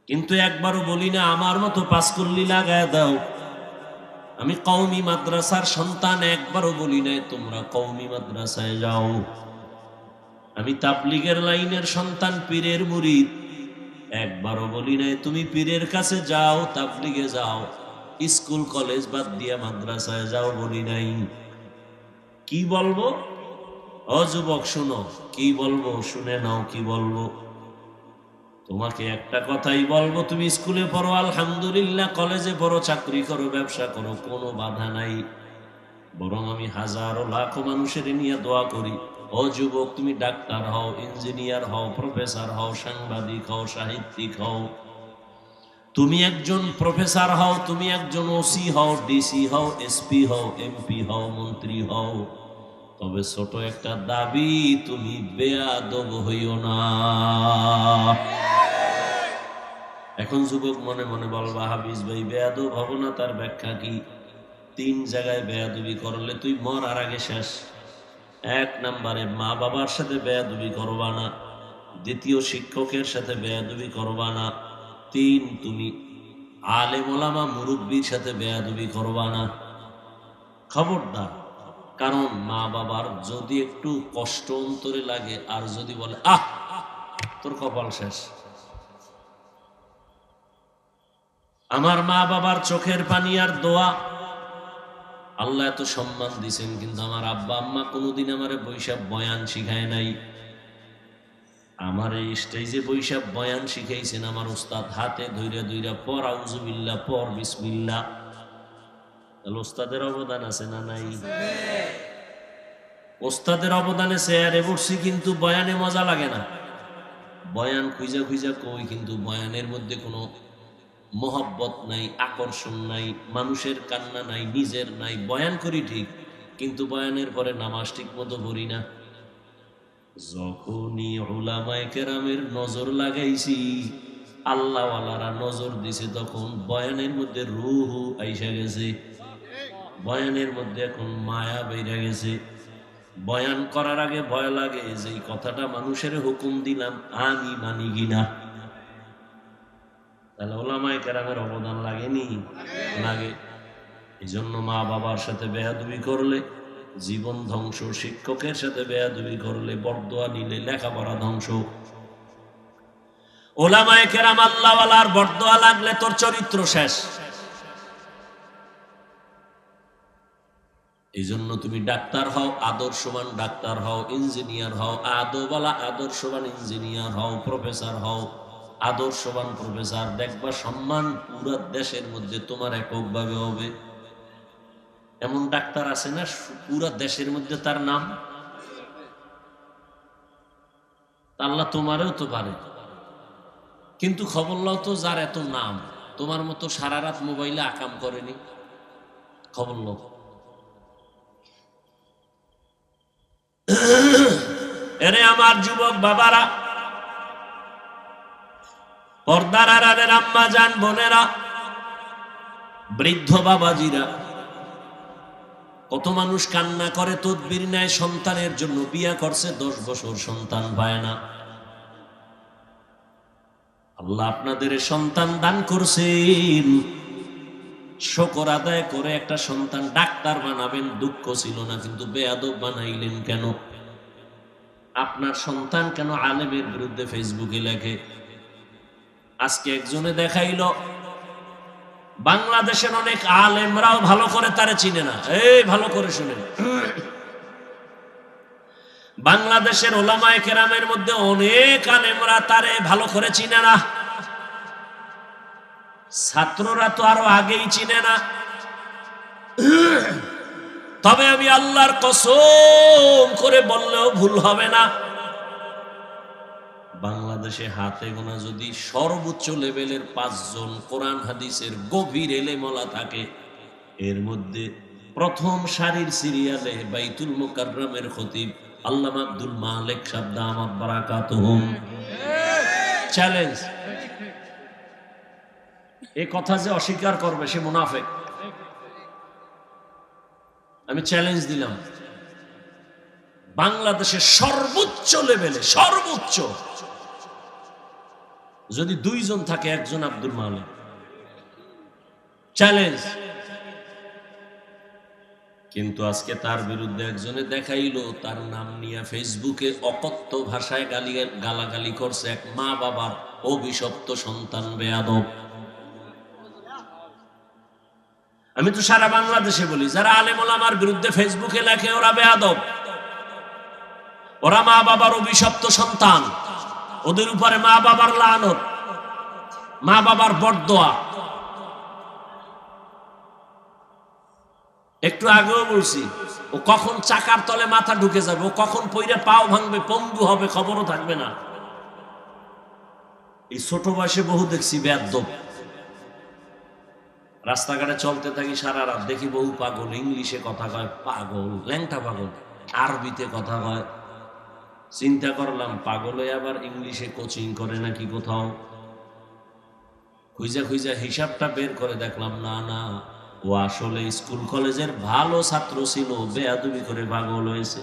কিন্তু একবারও বলি না আমার মতো পাঁচকল্লি লাগায় দাও। আমি কওমি মাদ্রাসার সন্তান, একবারও বলি নাই তোমরা কওমি মাদ্রাসায় যাও। আমি তাবলিগের লাইনের সন্তান, পীরের মুরিদ, একবারও বলি নাই তুমি পীরের কাছে যাও, তাবলিগে যাও। স্কুল কলেজ বাদ দিয়া মাদ্রাসায় যাও বলি নাই। কি বলবো? ও যুবক শুনো, কি বলবো শুনে নাও। কি বলবো? তোমাকে একটা কথাই বলবো, তুমি স্কুলে পড়ো আলহামদুলিল্লাহ, কলেজে পড়ো, চাকরি করো, ব্যবসা করো, কোনো বাধা নাই। বরং আমি হাজারো লাখো মানুষের নিয়ে দোয়া করি, ও যুবক তুমি ডাক্তার হও, ইঞ্জিনিয়ার হও, প্রফেসর হও, সাংবাদিক হও, সাহিত্যিক হও, তুমি একজন প্রফেসর হও, তুমি একজন ওসি হও, ডিসি হও, এসপি হও, এমপি হও, মন্ত্রী হও, তবে ছোট একটা দাবি, তুমি বেয়াদব হইও না। এখন যুবক মনে মনে বলবা, হাফিজ ভাই বেয়াদব হব না, তার ব্যাখ্যা কি? 3 জায়গায় বেয়াদবি করলে তুই মরার আগে শেষ। 1 নম্বরে মা বাবার সাথে বেয়াদবি করবা না। 2 শিক্ষকের সাথে বেয়াদবি করবা না। 3 তুমি আলেম ওলামা মুরব্বীর সাথে বেয়াদবি করবা না। খবরদার। কারণ মা বাবার যদি একটু কষ্ট অন্তরে লাগে, আর যদি বলে আহ তোর কপাল শেষ। আমার মা বাবার চোখের পানি আর দোয়া, আল্লাহ এত সম্মান দিছেন, কিন্তু আমার আব্বা আম্মা কোনোদিন আমারে বৈশাখ বয়ান শিখায় নাই। আমার এই স্টেজে বৈশাখ বয়ান শিখাইছেন আমার উস্তাদ, হাতে ধইরা ধইরা পর আউযুবিল্লাহ, পর বিসমিল্লাহ। তাহলে ওস্তাদের অবদান আছে না নাই? ওস্তাদের অবদানে চেয়ারে বসছি, কিন্তু বয়ানে মজা লাগে না। বয়ান খুঁজা খুঁজা কই, কিন্তু বয়ানের মধ্যে কোনো মোহব্বত নাই, আকর্ষণ নাই, মানুষের কান্না নাই, নিজের নাই। বয়ান করি ঠিক, কিন্তু বয়ানের পরে নামাজ ঠিক মতো পড়ি না। যখনই উলামায়ে কেরামের নজর লাগাইছি, আল্লাহওয়ালারা নজর দিছে, তখন বয়ানের মধ্যে রূহ আইসা গেছে, বয়ানের মধ্যে এখন মায়া বেড়ে গেছে। বয়ান করার আগে ভয় লাগে যে এই কথাটা মানুষের হুকুম দিলাম, আমি মানি কিনা। তাহলে ওলামায়ে কেরামের অবদান লাগেনি? লাগে। এই জন্য মা বাবার সাথে বেয়াদবি করলে জীবন ধ্বংস, শিক্ষকের সাথে বেয়াদবি করলে, বরদোয়া নিলে লেখাপড়া ধ্বংস। ওলামায়ে কেরাম আল্লাহওয়ালার বরদোয়া লাগলে তোর চরিত্র শেষ। এই জন্য তুমি ডাক্তার হও, আদর্শবান ডাক্তার হও, ইঞ্জিনিয়ার হও, আদোবালা আদর্শবান ইঞ্জিনিয়ার হও, প্রফেসর হও, আদর্শবান প্রফেসর, দেখবা সম্মান পুরো দেশের মধ্যে তোমার এককভাবে হবে। এমন ডাক্তার আছে না পুরো দেশের মধ্যে তার নাম, আল্লাহ তোমারও তো পারে। কিন্তু খবর লও তো যার এত নাম, তোমার মতো সারা রাত মোবাইলে আকাম করেনি, খবর লও। এরে আমার যুবক বাবারা, পর্দার আড়ালের আম্মা জান বোনেরা, বৃদ্ধ বাবাজিরা, কত মানুষ কান্না করে তদবির নেয় সন্তানের জন্য, বিয়া করছে 10 বছর সন্তান পায় না। আল্লাহ আপনাদের সন্তান দান করছেন, শুকর আদায় করে একটা সন্তান ডাক্তার বানাবেন, দুঃখ ছিল না, কিন্তু বেয়াদব বানাইলেন কেন? আপনার সন্তান কেন আলেমের বিরুদ্ধে ফেসবুকে লেখে? আজকে একজনে দেখাইল বাংলাদেশের অনেক আলেমরাও ভালো করে তারে চিনে না। এই ভালো করে শুনেন, বাংলাদেশের ওলামায়ে কেরামের মধ্যে অনেক আলেমরা তারে ভালো করে চিনে না, ছাত্ররা তো আরো আগেই চিনে না। তবে আমি আল্লাহর কসম করে বললেও ভুল হবে না, বাংলাদেশে হাতে গোনা যদি সর্বোচ্চ লেভেলের 5 জন কোরআন হাদিসের গভীর এলেমওয়ালা থাকে, এর মধ্যে প্রথম সারির সিরিয়ালে বাইতুল মুকাররমের খতিব আল্লামা আব্দুল মালিক সাহেব দামাত বারাকাতুহুম। চ্যালেঞ্জ, এই কথা যে অস্বীকার করবে সে মুনাফিক। আমি চ্যালেঞ্জ দিলাম, বাংলাদেশের সর্বোচ্চ লেভেলে, সর্বোচ্চ যদি 2 জন থাকে, একজন আব্দুল মালিক। চ্যালেঞ্জ। কিন্তু আজকে তার বিরুদ্ধে একজনে দেখাইলো, তার নাম নিয়ে ফেসবুকে অকথ্য ভাষায় গালাগালি করছে এক মা বাবার অভিশপ্ত সন্তান, বেয়াদব। আমি তো সারা বাংলাদেশে বলি, যারা আলেম ওলামার বিরুদ্ধে ফেসবুকে লেখে ওরা বেয়াদব, ওরা মা বাবার অভিশপ্ত সন্তান, ওদের উপরে মা বাবার লানত, মা বাবার বরদোয়া। একটু আগেও বলছি, ও কখন চাকার তলে মাথা ঢুকে যাবে, ও কখন পইরে পাও ভাঙবে, পঙ্গু হবে, খবরও থাকবে না। এই ছোট বয়সে বহু দেখছি বেয়াদব। রাস্তাঘাটে চলতে থাকি সারা রাত, দেখি বহু পাগল, ইংলিশে কথা কয়, পাগল, ল্যাংটা পাগল, আরবিতে কথা কয়। চিন্তা করলাম, পাগলে আবার ইংলিশে কোচিং করে নাকি কোথাও। খুঁজা খুঁজা হিসাবটা বের করে দেখলাম, না না, ও আসলে স্কুল কলেজের ভালো ছাত্র ছিল, বেয়াদবি করে পাগল হয়েছে।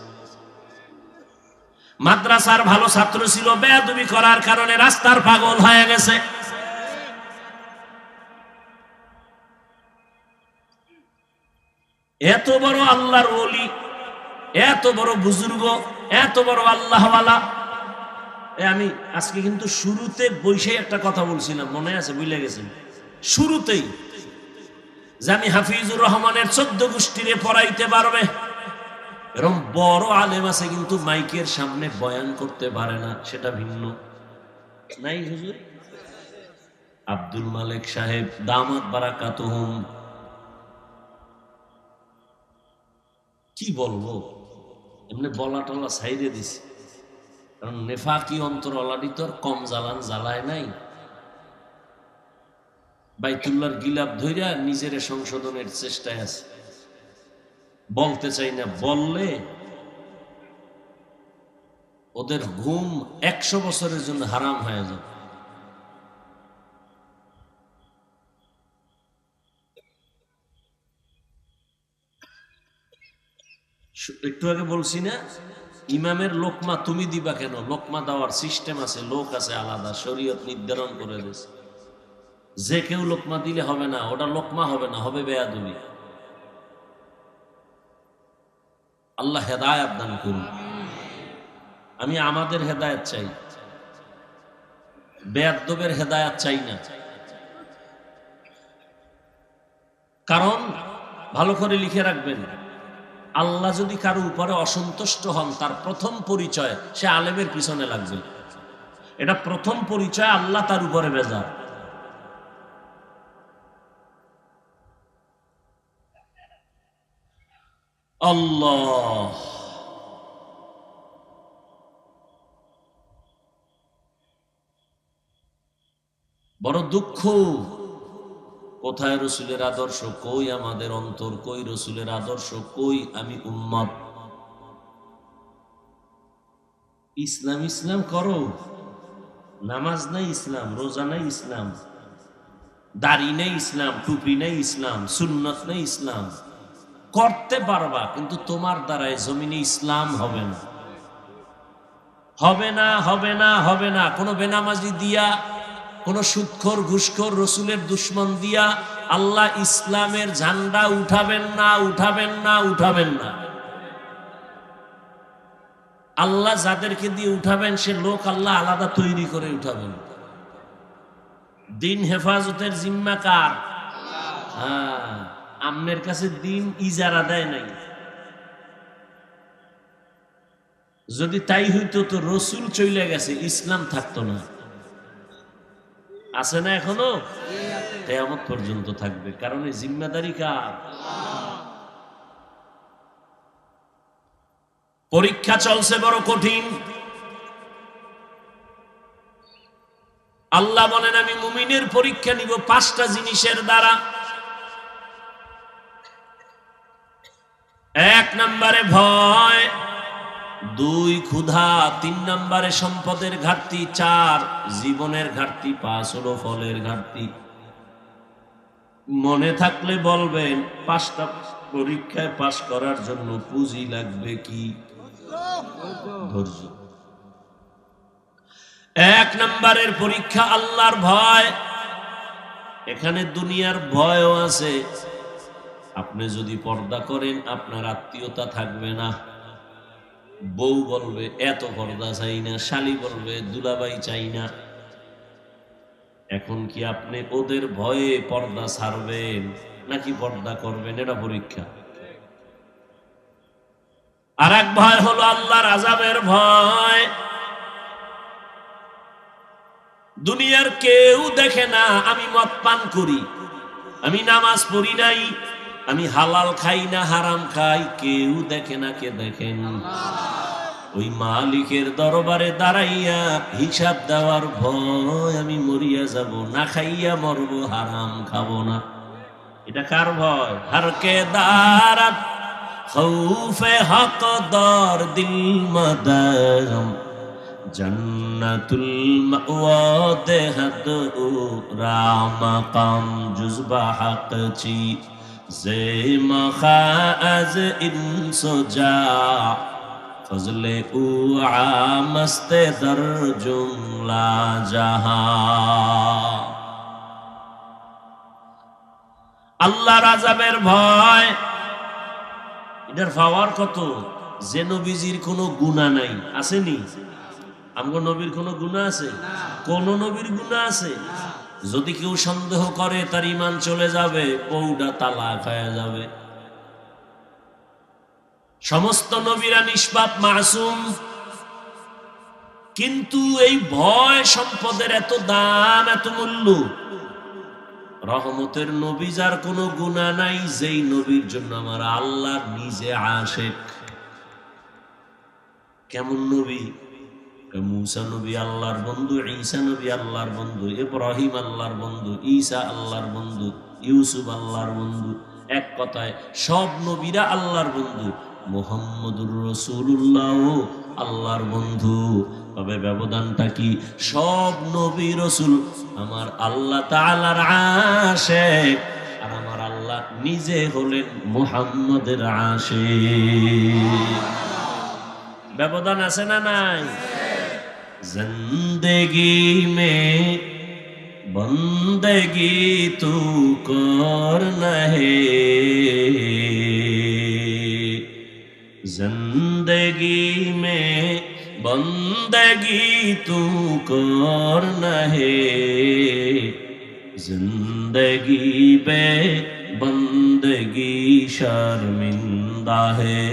মাদ্রাসার ভালো ছাত্র ছিল, বেয়াদবি করার কারণে রাস্তার পাগল হয়ে গেছে। এত বড় আল্লাহর ওলি, এত বড় বুজুর্গ, এত বড় আল্লাহওয়ালা। আমি আজকে কিন্তু শুরুতে বসে একটা কথা বলছিলাম, মনে আছে? ভুলে গেছেন শুরুতেই, যে আমি হাফিজুর রহমানের 14 গোষ্ঠীরে পড়াইতে পারবে। এরকম বড় আলেম আছে কিন্তু মাইকের সামনে বয়ান করতে পারে না, সেটা ভিন্ন। নাই হুজুর? আব্দুল মালিক সাহেব দামাত বারাকাতুহুম, কি বলবো, এমনি বলা টলা সাইডে দিছি, কারণ নেফাকি অন্তর অলাডি তোর কম জ্বালান জ্বালায় নাই। বাইতুল্লাহর গিলাপ ধইরা নিজের সংশোধনের চেষ্টায় আছে, বলতে চাই না, বললে ওদের ঘুম 100 বছরের জন্য হারাম হয়ে যাবে। একটু আগে বলছি না, ইমামের লোকমা তুমি দিবা কেন? লোকমা দেওয়ার সিস্টেম আছে, লোক আছে আলাদা, শরীয়ত নির্ধারণ করে দিয়েছে। যে কেউ লোকমা দিলে হবে না, ওটা লোকমা হবে না, হবে বেয়াদবি। আল্লাহ হেদায়েত দান করুন। আমি আমাদের হেদায়েত চাই, বেয়াদবের হেদায়েত চাই না। কারণ ভালো করে লিখে রাখবেন, আল্লাহ যদি কারো উপরে অসন্তুষ্ট হন, তার প্রথম পরিচয় সে আলেমের পিছনে লাগবে। এটা প্রথম পরিচয়, আল্লাহ তার উপরে বেজার। আল্লাহ, বড় দুঃখ। কোথায় রসুলের আদর্শ? কই আমাদের অন্তর? কই রসুলের আদর্শ? কই আমি উম্মত? ইসলাম ইসলাম করো, নামাজ নাই ইসলাম, রোজা নাই ইসলাম, দাড়ি নেই ইসলাম, টুপি নেই ইসলাম, সুন্নত নেই ইসলাম। করতে পারবা, কিন্তু তোমার দ্বারাই জমিনে ইসলাম হবে না, হবে না, হবে না, হবে না। কোন বেনামাজি দিয়া, কোন সুদখোর ঘুষখোর রসুলের দুশ্মন দিয়া আল্লাহ ইসলামের ঝান্ডা উঠাবেন না, উঠাবেন না, উঠাবেন না। আল্লাহ যাদেরকে দিয়ে উঠাবেন সে লোক আল্লাহ আলাদা তৈরি করে উঠাবেন। দিন হেফাজতের জিম্মা কার? হ্যাঁ, আমনের কাছে দিন ইজারা দেয় নাই। যদি তাই হইতো তো রসুল চলে গেছে, ইসলাম থাকতো না। আছে না এখনো? কিয়ামত পর্যন্ত থাকবে, কারণ এই জিম্মাদারি কার? পরীক্ষা চলছে বড় কঠিন। আল্লাহ বলেন আমি মুমিনের পরীক্ষা নিব 5টা জিনিসের দ্বারা। 1 নম্বরে ভয়, 2 ক্ষুধা, 3 নম্বরে সম্পদের ঘাটতি, 4 জীবনের ঘাটতি, 5 হলো ফলের ঘাটতি। মনে থাকলে বলবেন 5টা পরীক্ষায় পাশ করার জন্য পুঁজি লাগবে কি? ধৈর্য। 1 নম্বরের পরীক্ষা আল্লাহর ভয়। এখানে দুনিয়ার ভয়ও আছে। আপনি যদি পর্দা করেন আপনার আত্মীয়তা থাকবে না। বউ বলবে এত পর্দা চাই না, শালি বলবে দুলাভাই চাই না। এখন কি আপনি ওদের ভয়ে পর্দা ছাড়বেন নাকি পর্দা করবেন? এটা পরীক্ষা। আর এক ভয় হলো আল্লাহর আযাবের ভয়। দুনিয়ার কেউ দেখে না আমি মদ পান করি, আমি নামাজ পড়ি নাই, আমি হালাল খাই না হারাম খাই, কেউ দেখে না। কে দেখেন? ওই মালিকের দরবারে দাঁড়াইয়া হিসাব দেওয়ার ভয়। আমি মরিয়া যাব, না খাইয়া মরব, হারাম খাবো না। এটা কার ভয়? হর কে দারাত খৌফে হক দর দিল মদরম জন্নতুল মাওয়া দেহদ রাম কাম জুজবা হক চি জে মখাজ ইনসোজা ফজলে উ আমস্তে দর জুমলা জাহান। আল্লাহর আযাবের ভয়, এটার পাওয়ার কত? যে নবীজির কোনো গুনাহ নাই, আসেনি? আমগো নবীর কোনো গুনাহ আছে? কোন নবীর গুনাহ আছে? যদি কেউ সন্দেহ করে তার ঈমান চলে যাবে, বউটা তালাক হয়ে যাবে। সমস্ত নবীরা নিষ্পাপ মাসুম, কিন্তু এই ভয় সম্পদের এত দাম, এত মূল্য। রহমতের নবী যার কোনো গুনাহ নাই, যেই নবীর জন্য আমার আল্লাহ নিজে আশেক। কেমন নবী? মূসা নবী আল্লাহর বন্ধু, ঈসা নবী আল্লাহর বন্ধু, ইব্রাহিম আল্লাহর বন্ধু, ঈসা আল্লাহর বন্ধু, ইউসুফ আল্লাহর বন্ধু। এক কথায় সব নবীরা আল্লাহর বন্ধু। মুহাম্মদুর রাসূলুল্লাহ আল্লাহর বন্ধু। তবে ব্যবধানটা কি? সব নবী রাসূল আমার আল্লাহ তাআলার আশিক, আর আমার আল্লাহ নিজে হলেন মুহাম্মদের আশিক। ব্যবধান আছে না নাই? জিন্দেগি মে বন্দেগি তু করনা হে, जिंदगी में बंदगी तू करना है, जिंदगी पे बंदगी शर्मिंदा है,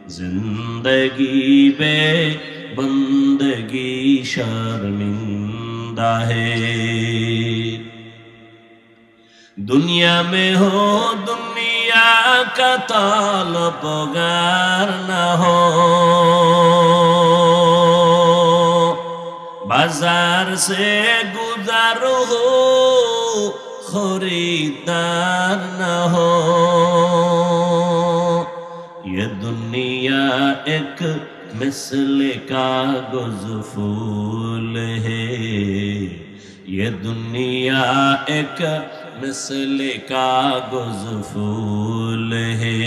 जिंदगी बे बंदगी शर्मिंदा है। दुनिया में हो दुनिया का तलबगार न हो, बाजार से गुजर हो खरीदार न हो। ये दुनिया एक मिस्ल कागज फूल है, ये दुनिया एक मिस्ल कागज फूल है।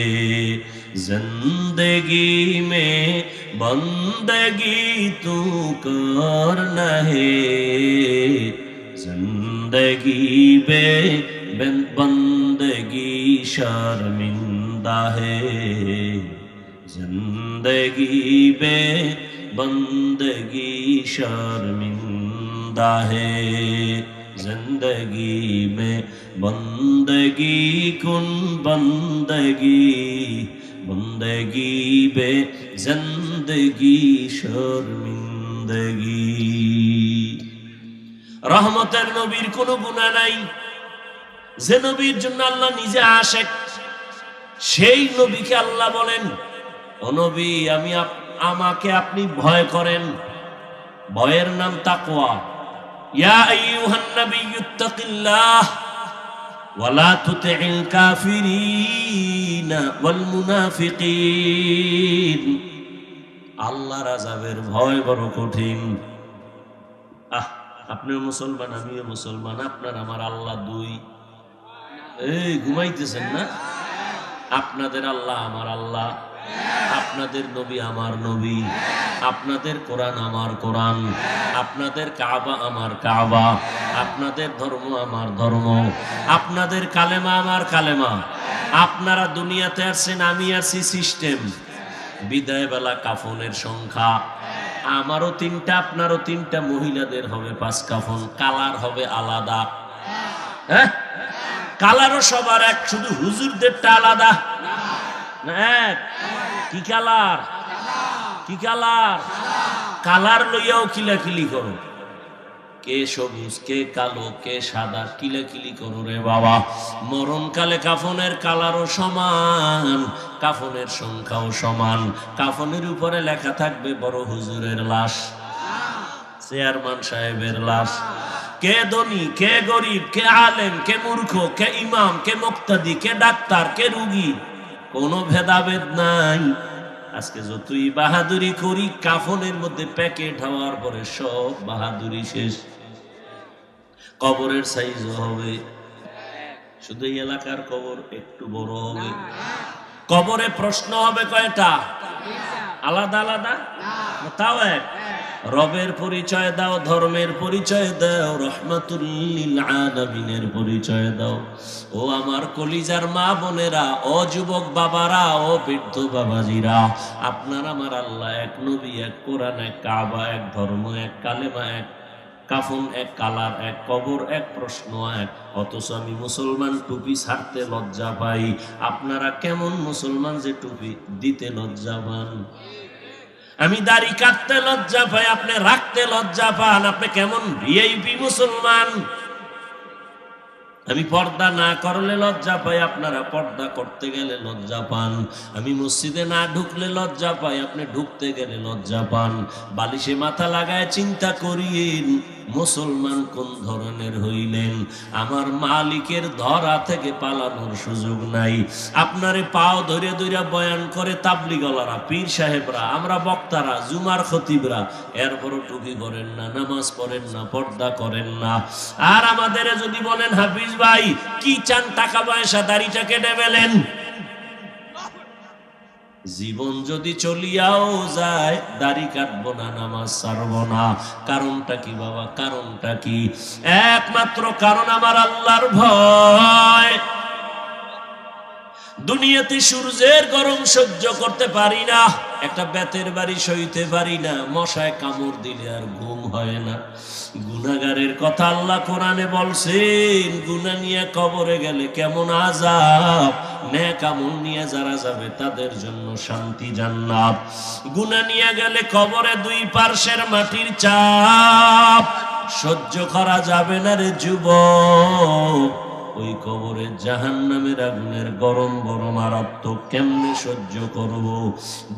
जिंदगी में बंदगी तू करना है, जिंदगी बे बंदगी शर्मिंदा है, जिंदगी बे बंदगी शर्मिंदा है। जिंदगी में बंदगी कुन बंदगी, बंदगी बे जिंदगी शर्मिंदगी। रहमतेर नबीर কোনো গুনাহ নাই, যে নবীর জন্য আল্লাহ নিজে আশিক, সেই নবীকে আল্লাহ বলেন, ও নবী আমি আমাকে আপনি ভয় করেন। ভয়ের নাম তাকওয়া। ইয়া আইয়ুহান নাবিয়্যুত্তাকিল্লাহ ওয়া লা তুতি'ল কাফিরিনা ওয়াল মুনাফিকিন। আল্লাহর আযাবের ভয় বড় কঠিন। আপনিও মুসলমান, আমিও মুসলমান, আপনার আমার আল্লাহ দুই। এই ঘুমাইতেছেন না? আপনাদের আল্লাহ আমার আল্লাহ, আপনাদের নবী আমার নবী, আপনাদের কোরআন আমার কোরআন, আপনাদের কাবা আমার কাবা, আপনাদের ধর্ম আমার ধর্ম, আপনাদের কালেমা আমার কালেমা। আপনারা দুনিয়াতে আসছেন, আমি আসছি সিস্টেম। বিদায় বেলা কাফনের সংখ্যা আমারও 3টা, আপনারও 3টা, মহিলাদের হবে 5 কাফন, কালার হবে আলাদা। হ্যাঁ, কালারও সবার এক, শুধু হুজুরদেরটা আলাদা। কি কালার? কি কালার? কালার লইয়াও কিলাকিলি করো, কে সবুজ, কে কালো, কে সাদা, কিলাকিলি করো রে বাবা। মরণকালে কাফনের কালারও সমান, কাফনের সংখ্যাও সমান। কাফনের উপরে লেখা থাকবে বড় হুজুরের লাশ, চেয়ারম্যান সাহেবের লাশ। কে ধনী, কে গরিব, কে আলেম, কে মূর্খ, কে ইমাম, কে মুক্তাদি, কে ডাক্তার, কে রুগী, কোনো ভেদাভেদ নাই। আজকে যতই বাহাদুরি করি, কাফনের মধ্যে প্যাকেট হওয়ার পরে সব বাহাদুরি শেষ। কবরের সাইজ হবে, শুধু এই এলাকার কবর একটু বড় হবে। কবরে প্রশ্ন হবে কয়টা? আলাদা আলাদা? তাও এক। রবের পরিচয় দাও, ধর্মের পরিচয় দাও, রহমাতুল লিল আলামিনের পরিচয় দাও। ও আমার কলিজার মা বোনেরা, ও যুবক বাবারা, ও বৃদ্ধ বাবাজিরা, আপনার আমার আল্লাহ এক, নবী এক, কোরআন এক, কাবা এক, ধর্ম এক, কালেমা এক, কাফন এক, কালার এক, কবর এক, প্রশ্ন এক। অথচ আমি মুসলমান, টুপি ছাড়তে লজ্জা পাই। আপনারা কেমন মুসলমান যে টুপি দিতে লজ্জা পান? আমি দাড়ি কাটতে লজ্জা পাই, আপনি রাখতে লজ্জা পান। আপনি কেমন ভিআইপি মুসলমান? আমি পর্দা না করলে লজ্জা পাই, আপনারা পর্দা করতে গেলে লজ্জা পান। আমি মসজিদে না ঢুকলে লজ্জা পাই, আপনি ঢুকতে গেলে লজ্জা পান। বালিশে মাথা লাগায় চিন্তা করিয়েন মুসলমান কোন ধরনের হইলেন। আমার মালিকের ধরা থেকে পালানোর সুযোগ নাই। আপনারে পাও ধরে ধরে বয়ান করে তাবলিগলারা, পীর সাহেবরা, আমরা বক্তারা, জুমার খতিবরা, এরপরও টুপি পরেন না, নামাজ পড়েন না, পর্দা করেন না। আর আমাদের যদি বলেন হাফিজ ভাই কি চান, টাকা পয়সা, দাড়িটা কেটে ফেলেন। জীবন যদি চলিয়াও যায়, দাড়ি কাটবো না, নামাজ ছাড়বো না। কারণটা কি বাবা? কারণটা কি? একমাত্র কারণ আমার আল্লাহর ভয়। দুনিয়াতে সূর্যের গরম সহ্য করতে পারি না, একটা বেতের বাড়ি সইতে পারি না, মশায় কামড় দিলে আর ঘুম হয় না। গুনাহগারের কথা আল্লাহ কোরআনে বলছেন, গুনাহ নিয়ে কবরে গেলে কেমন আযাব, নেক আমল নিয়ে যারা যাবে তাদের জন্য শান্তি জান্নাত। গুনাহ নিয়ে গেলে কবরে দুই পার্শ্বের মাটির চাপ সহ্য করা যাবে না রে যুবক। ওই কবরে জাহান্নামের আগুনের গরম বড় মারাত্মক, কেমনে সহ্য করব?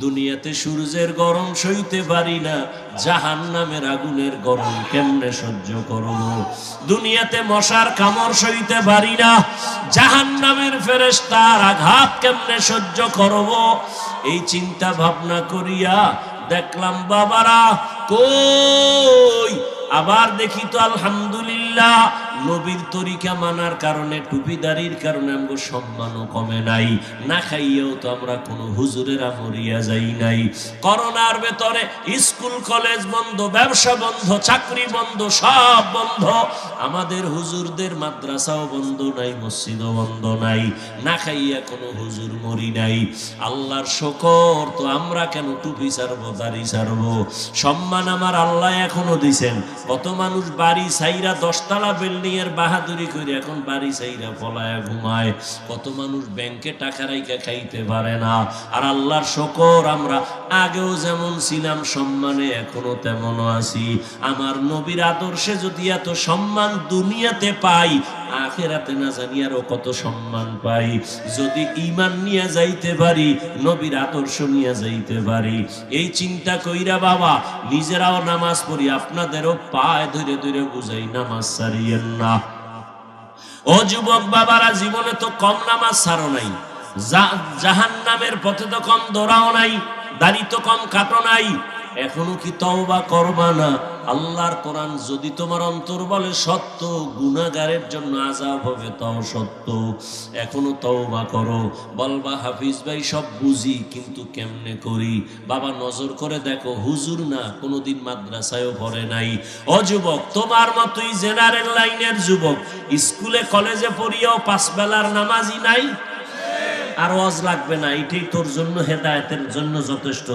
দুনিয়াতে সূর্যের গরম সইতে পারি না, জাহান্নামের আগুনের গরম কেমনে সহ্য করব? দুনিয়াতে মশার কামড় সইতে পারি না, জাহান্নামের ফেরেশতার আঘাত কেমনে সহ্য করব? এই চিন্তা ভাবনা করিয়া দেখলাম বাবারা কই, আবার দেখি তো আলহামদুলিল্লাহ নবীর তরিকা মানার কারণে, টুপিদারির কারণে আমগো সম্মানও কমে নাই, না খাইয়েও তো আমরা কোনো হুজুরের আমরিয়া যাই নাই। করোনার ভেতরে স্কুল কলেজ বন্ধ, ব্যবসা বন্ধ, চাকরি বন্ধ, সব বন্ধ, আমাদের হুজুরদের মাদ্রাসাও বন্ধ নাই, মসজিদও বন্ধ নাই, না খাইয়া কোনো হুজুর মরি নাই। আল্লাহর শুকর, তো আমরা কেন টুপি ছাড়বো, দাড়ি ছাড়বো? সম্মান আমার আল্লাহ এখনো দিছেন। কত মানুষ বাড়ি ছাইরা 10 তলা বিল্ডিং এর বাহাদুরি করে এখন বাড়ি ছাইরা পলায়া ঘুমায়। কত মানুষ ব্যাংকে টাকা রাইখা খাইতে পারে না। আর আল্লাহর শুকর, আমরা আগেও যেমন ছিলাম সম্মানে এখনো তেমনও আছি। আমার নবীর আদর্শে যদি এত সম্মান দুনিয়াতে পাই, আখিরাতে না জানি আরো কত সম্মান পাই। যদি ঈমান নিয়ে যাইতে পারি, নবীর আদর্শ নিয়ে যাইতে পারি, এই চিন্তা কইরা বাবা নিজেরাও নামাজ পড়ি, আপনাদেরও পায়ে ধরে ধরে বুঝাই নামাজ ছাড়িয়েন না। ও যুবক বাবারা, জীবনে তো কম নামাজ ছাড়ো নাই, জাহান্নামের পথে তো কম দৌড়াও নাই, দাড়ি তো কম কাটো নাই, এখনো কি তওবা করবা না? আল্লাহর কোরআন যদি তোমার অন্তর বলে সত্য, গুনাহগারের জন্য আযাব হবে তাও সত্য, এখনো তওবা করো। বলবা হাফিজ ভাই সব বুঝি, কিন্তু কেমনে করি? বাবা নজর করে দেখো, হুজুর না, কোনোদিন মাদ্রাসায়ও পড়ে নাই। ও যুবক, তোমার মতোই জেনারেল লাইনের যুবক, স্কুলে কলেজে পড়িয়াও 5 বেলার নামাজি নাই। আর ওয়াজ লাগবে না, এটাই তোর জন্য হেদায়েতের জন্য যথেষ্ট।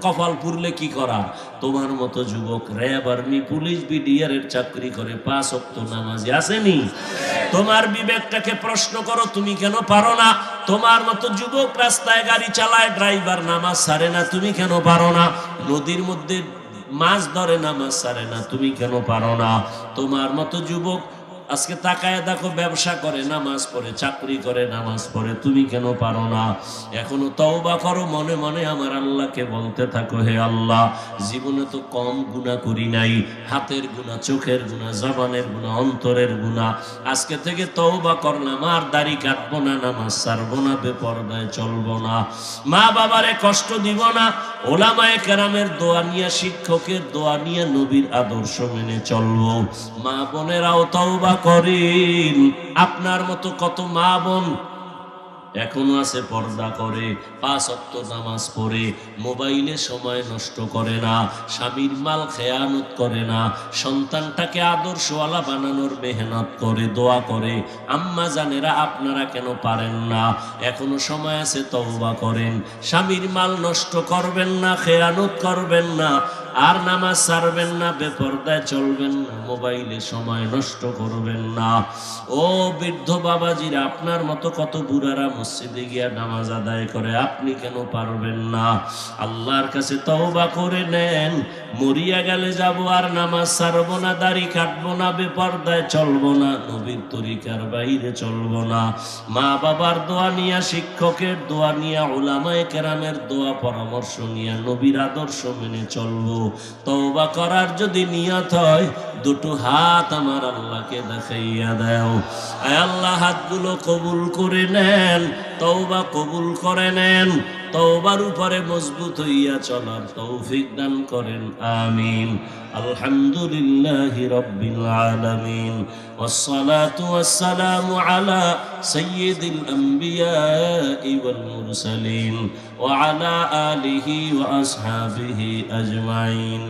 কপাল পুরলে কি করা? তোমার মতো যুবক র্যাব, আর্মি, পুলিশ, বিডিআর এর চাকরি করে, 5 ওয়াক্ত নামাজি আসেনি? তোমার বিবেকটাকে প্রশ্ন করো, তুমি কেন পারো না? তোমার মতো যুবক রাস্তায় গাড়ি চালায়, ড্রাইভার নামাজ ছাড়ে না, তুমি কেন পারো না? নদীর মধ্যে মাছ ধরে, নামাজ ছাড়ে না, তুমি কেন পারো না? তোমার মতো যুবক আজকে তাকায় দেখো, ব্যবসা করে, নামাজ পড়ে, চাকরি করে, নামাজ পড়ে, তুমি কেন পারো না? এখনো তওবা করো, মনে মনে আমার আল্লাহকে বলতে থাকো, হে আল্লাহ, জীবনে তো কম গুনাহ করি নাই, হাতের গুনাহ, চোখের গুনাহ, জবানের গুনাহ, অন্তরের গুনাহ, আজকে থেকে তওবা করলাম, আর দাড়ি কাটবো না, নামাজ ছাড়বো না, বেপরদায় চলবো না, মা বাবারে কষ্ট দিব না, ওলামায়ে কেরামের দোয়া নিয়ে, শিক্ষকের দোয়া নিয়ে, নবীর আদর্শ মেনে চলবো। মা বোনেরাও তওবা করেন। আপনার মতো কত মা বোন এখনো আছে পর্দা করে, 5 ওয়াক্ত নামাজ পড়ে, মোবাইলে সময় নষ্ট করে না, স্বামীর মাল খেয়ানত করে না, সন্তানটাকে আদর্শওয়ালা বানানোর মেহনত করে, দোয়া করে। আম্মা জানেরা, আপনারা কেন পারেন না? এখনো সময় আছে, তওবা করেন। স্বামীর মাল নষ্ট করবেন না, খেয়ানত করবেন না, আর নামাজ ছাড়বেন না, বেপরদায় চলবেন না, মোবাইলে সময় নষ্ট করবেন না। ও বৃদ্ধ বাবাজিরা, আপনার মতো কত বুড়ারা মসজিদে গিয়া নামাজ আদায় করে, আপনি কেন পারবেন না? আল্লাহর কাছে তওবা করে নেন। মরিয়া গেলে যাব, আর নামাজ ছাড়বো না, দাড়ি কাটবো না, বেপরদায় চলবো না, নবীর তরিকার বাইরে চলবো না। মা বাবার দোয়া নিয়া, শিক্ষকের দোয়া নিয়া, উলামায়ে কেরামের দোয়া পরামর্শ নিয়া, নবীর আদর্শ মেনে চলবো। তওবা করার যদি নিয়ত হয়, দুটো হাত আমার আল্লাহকে দেখাইয়া দাও। আয় আল্লাহ, হাতগুলো কবুল করে নেন, তওবা কবুল করে নেন, তওবার উপরে মজবুত হইয়া চলার তৌফিক দান করেন, আমিন। আলহামদুলিল্লাহি রাব্বিল আলামিন, ওয়াসসালাতু ওয়াসসালামু আলা সাইয়্যিদিল আমবিয়াই ওয়াল মুরসালিন ওয়া আলা আলিহি ওয়া আসহাবিহি আজমাইন।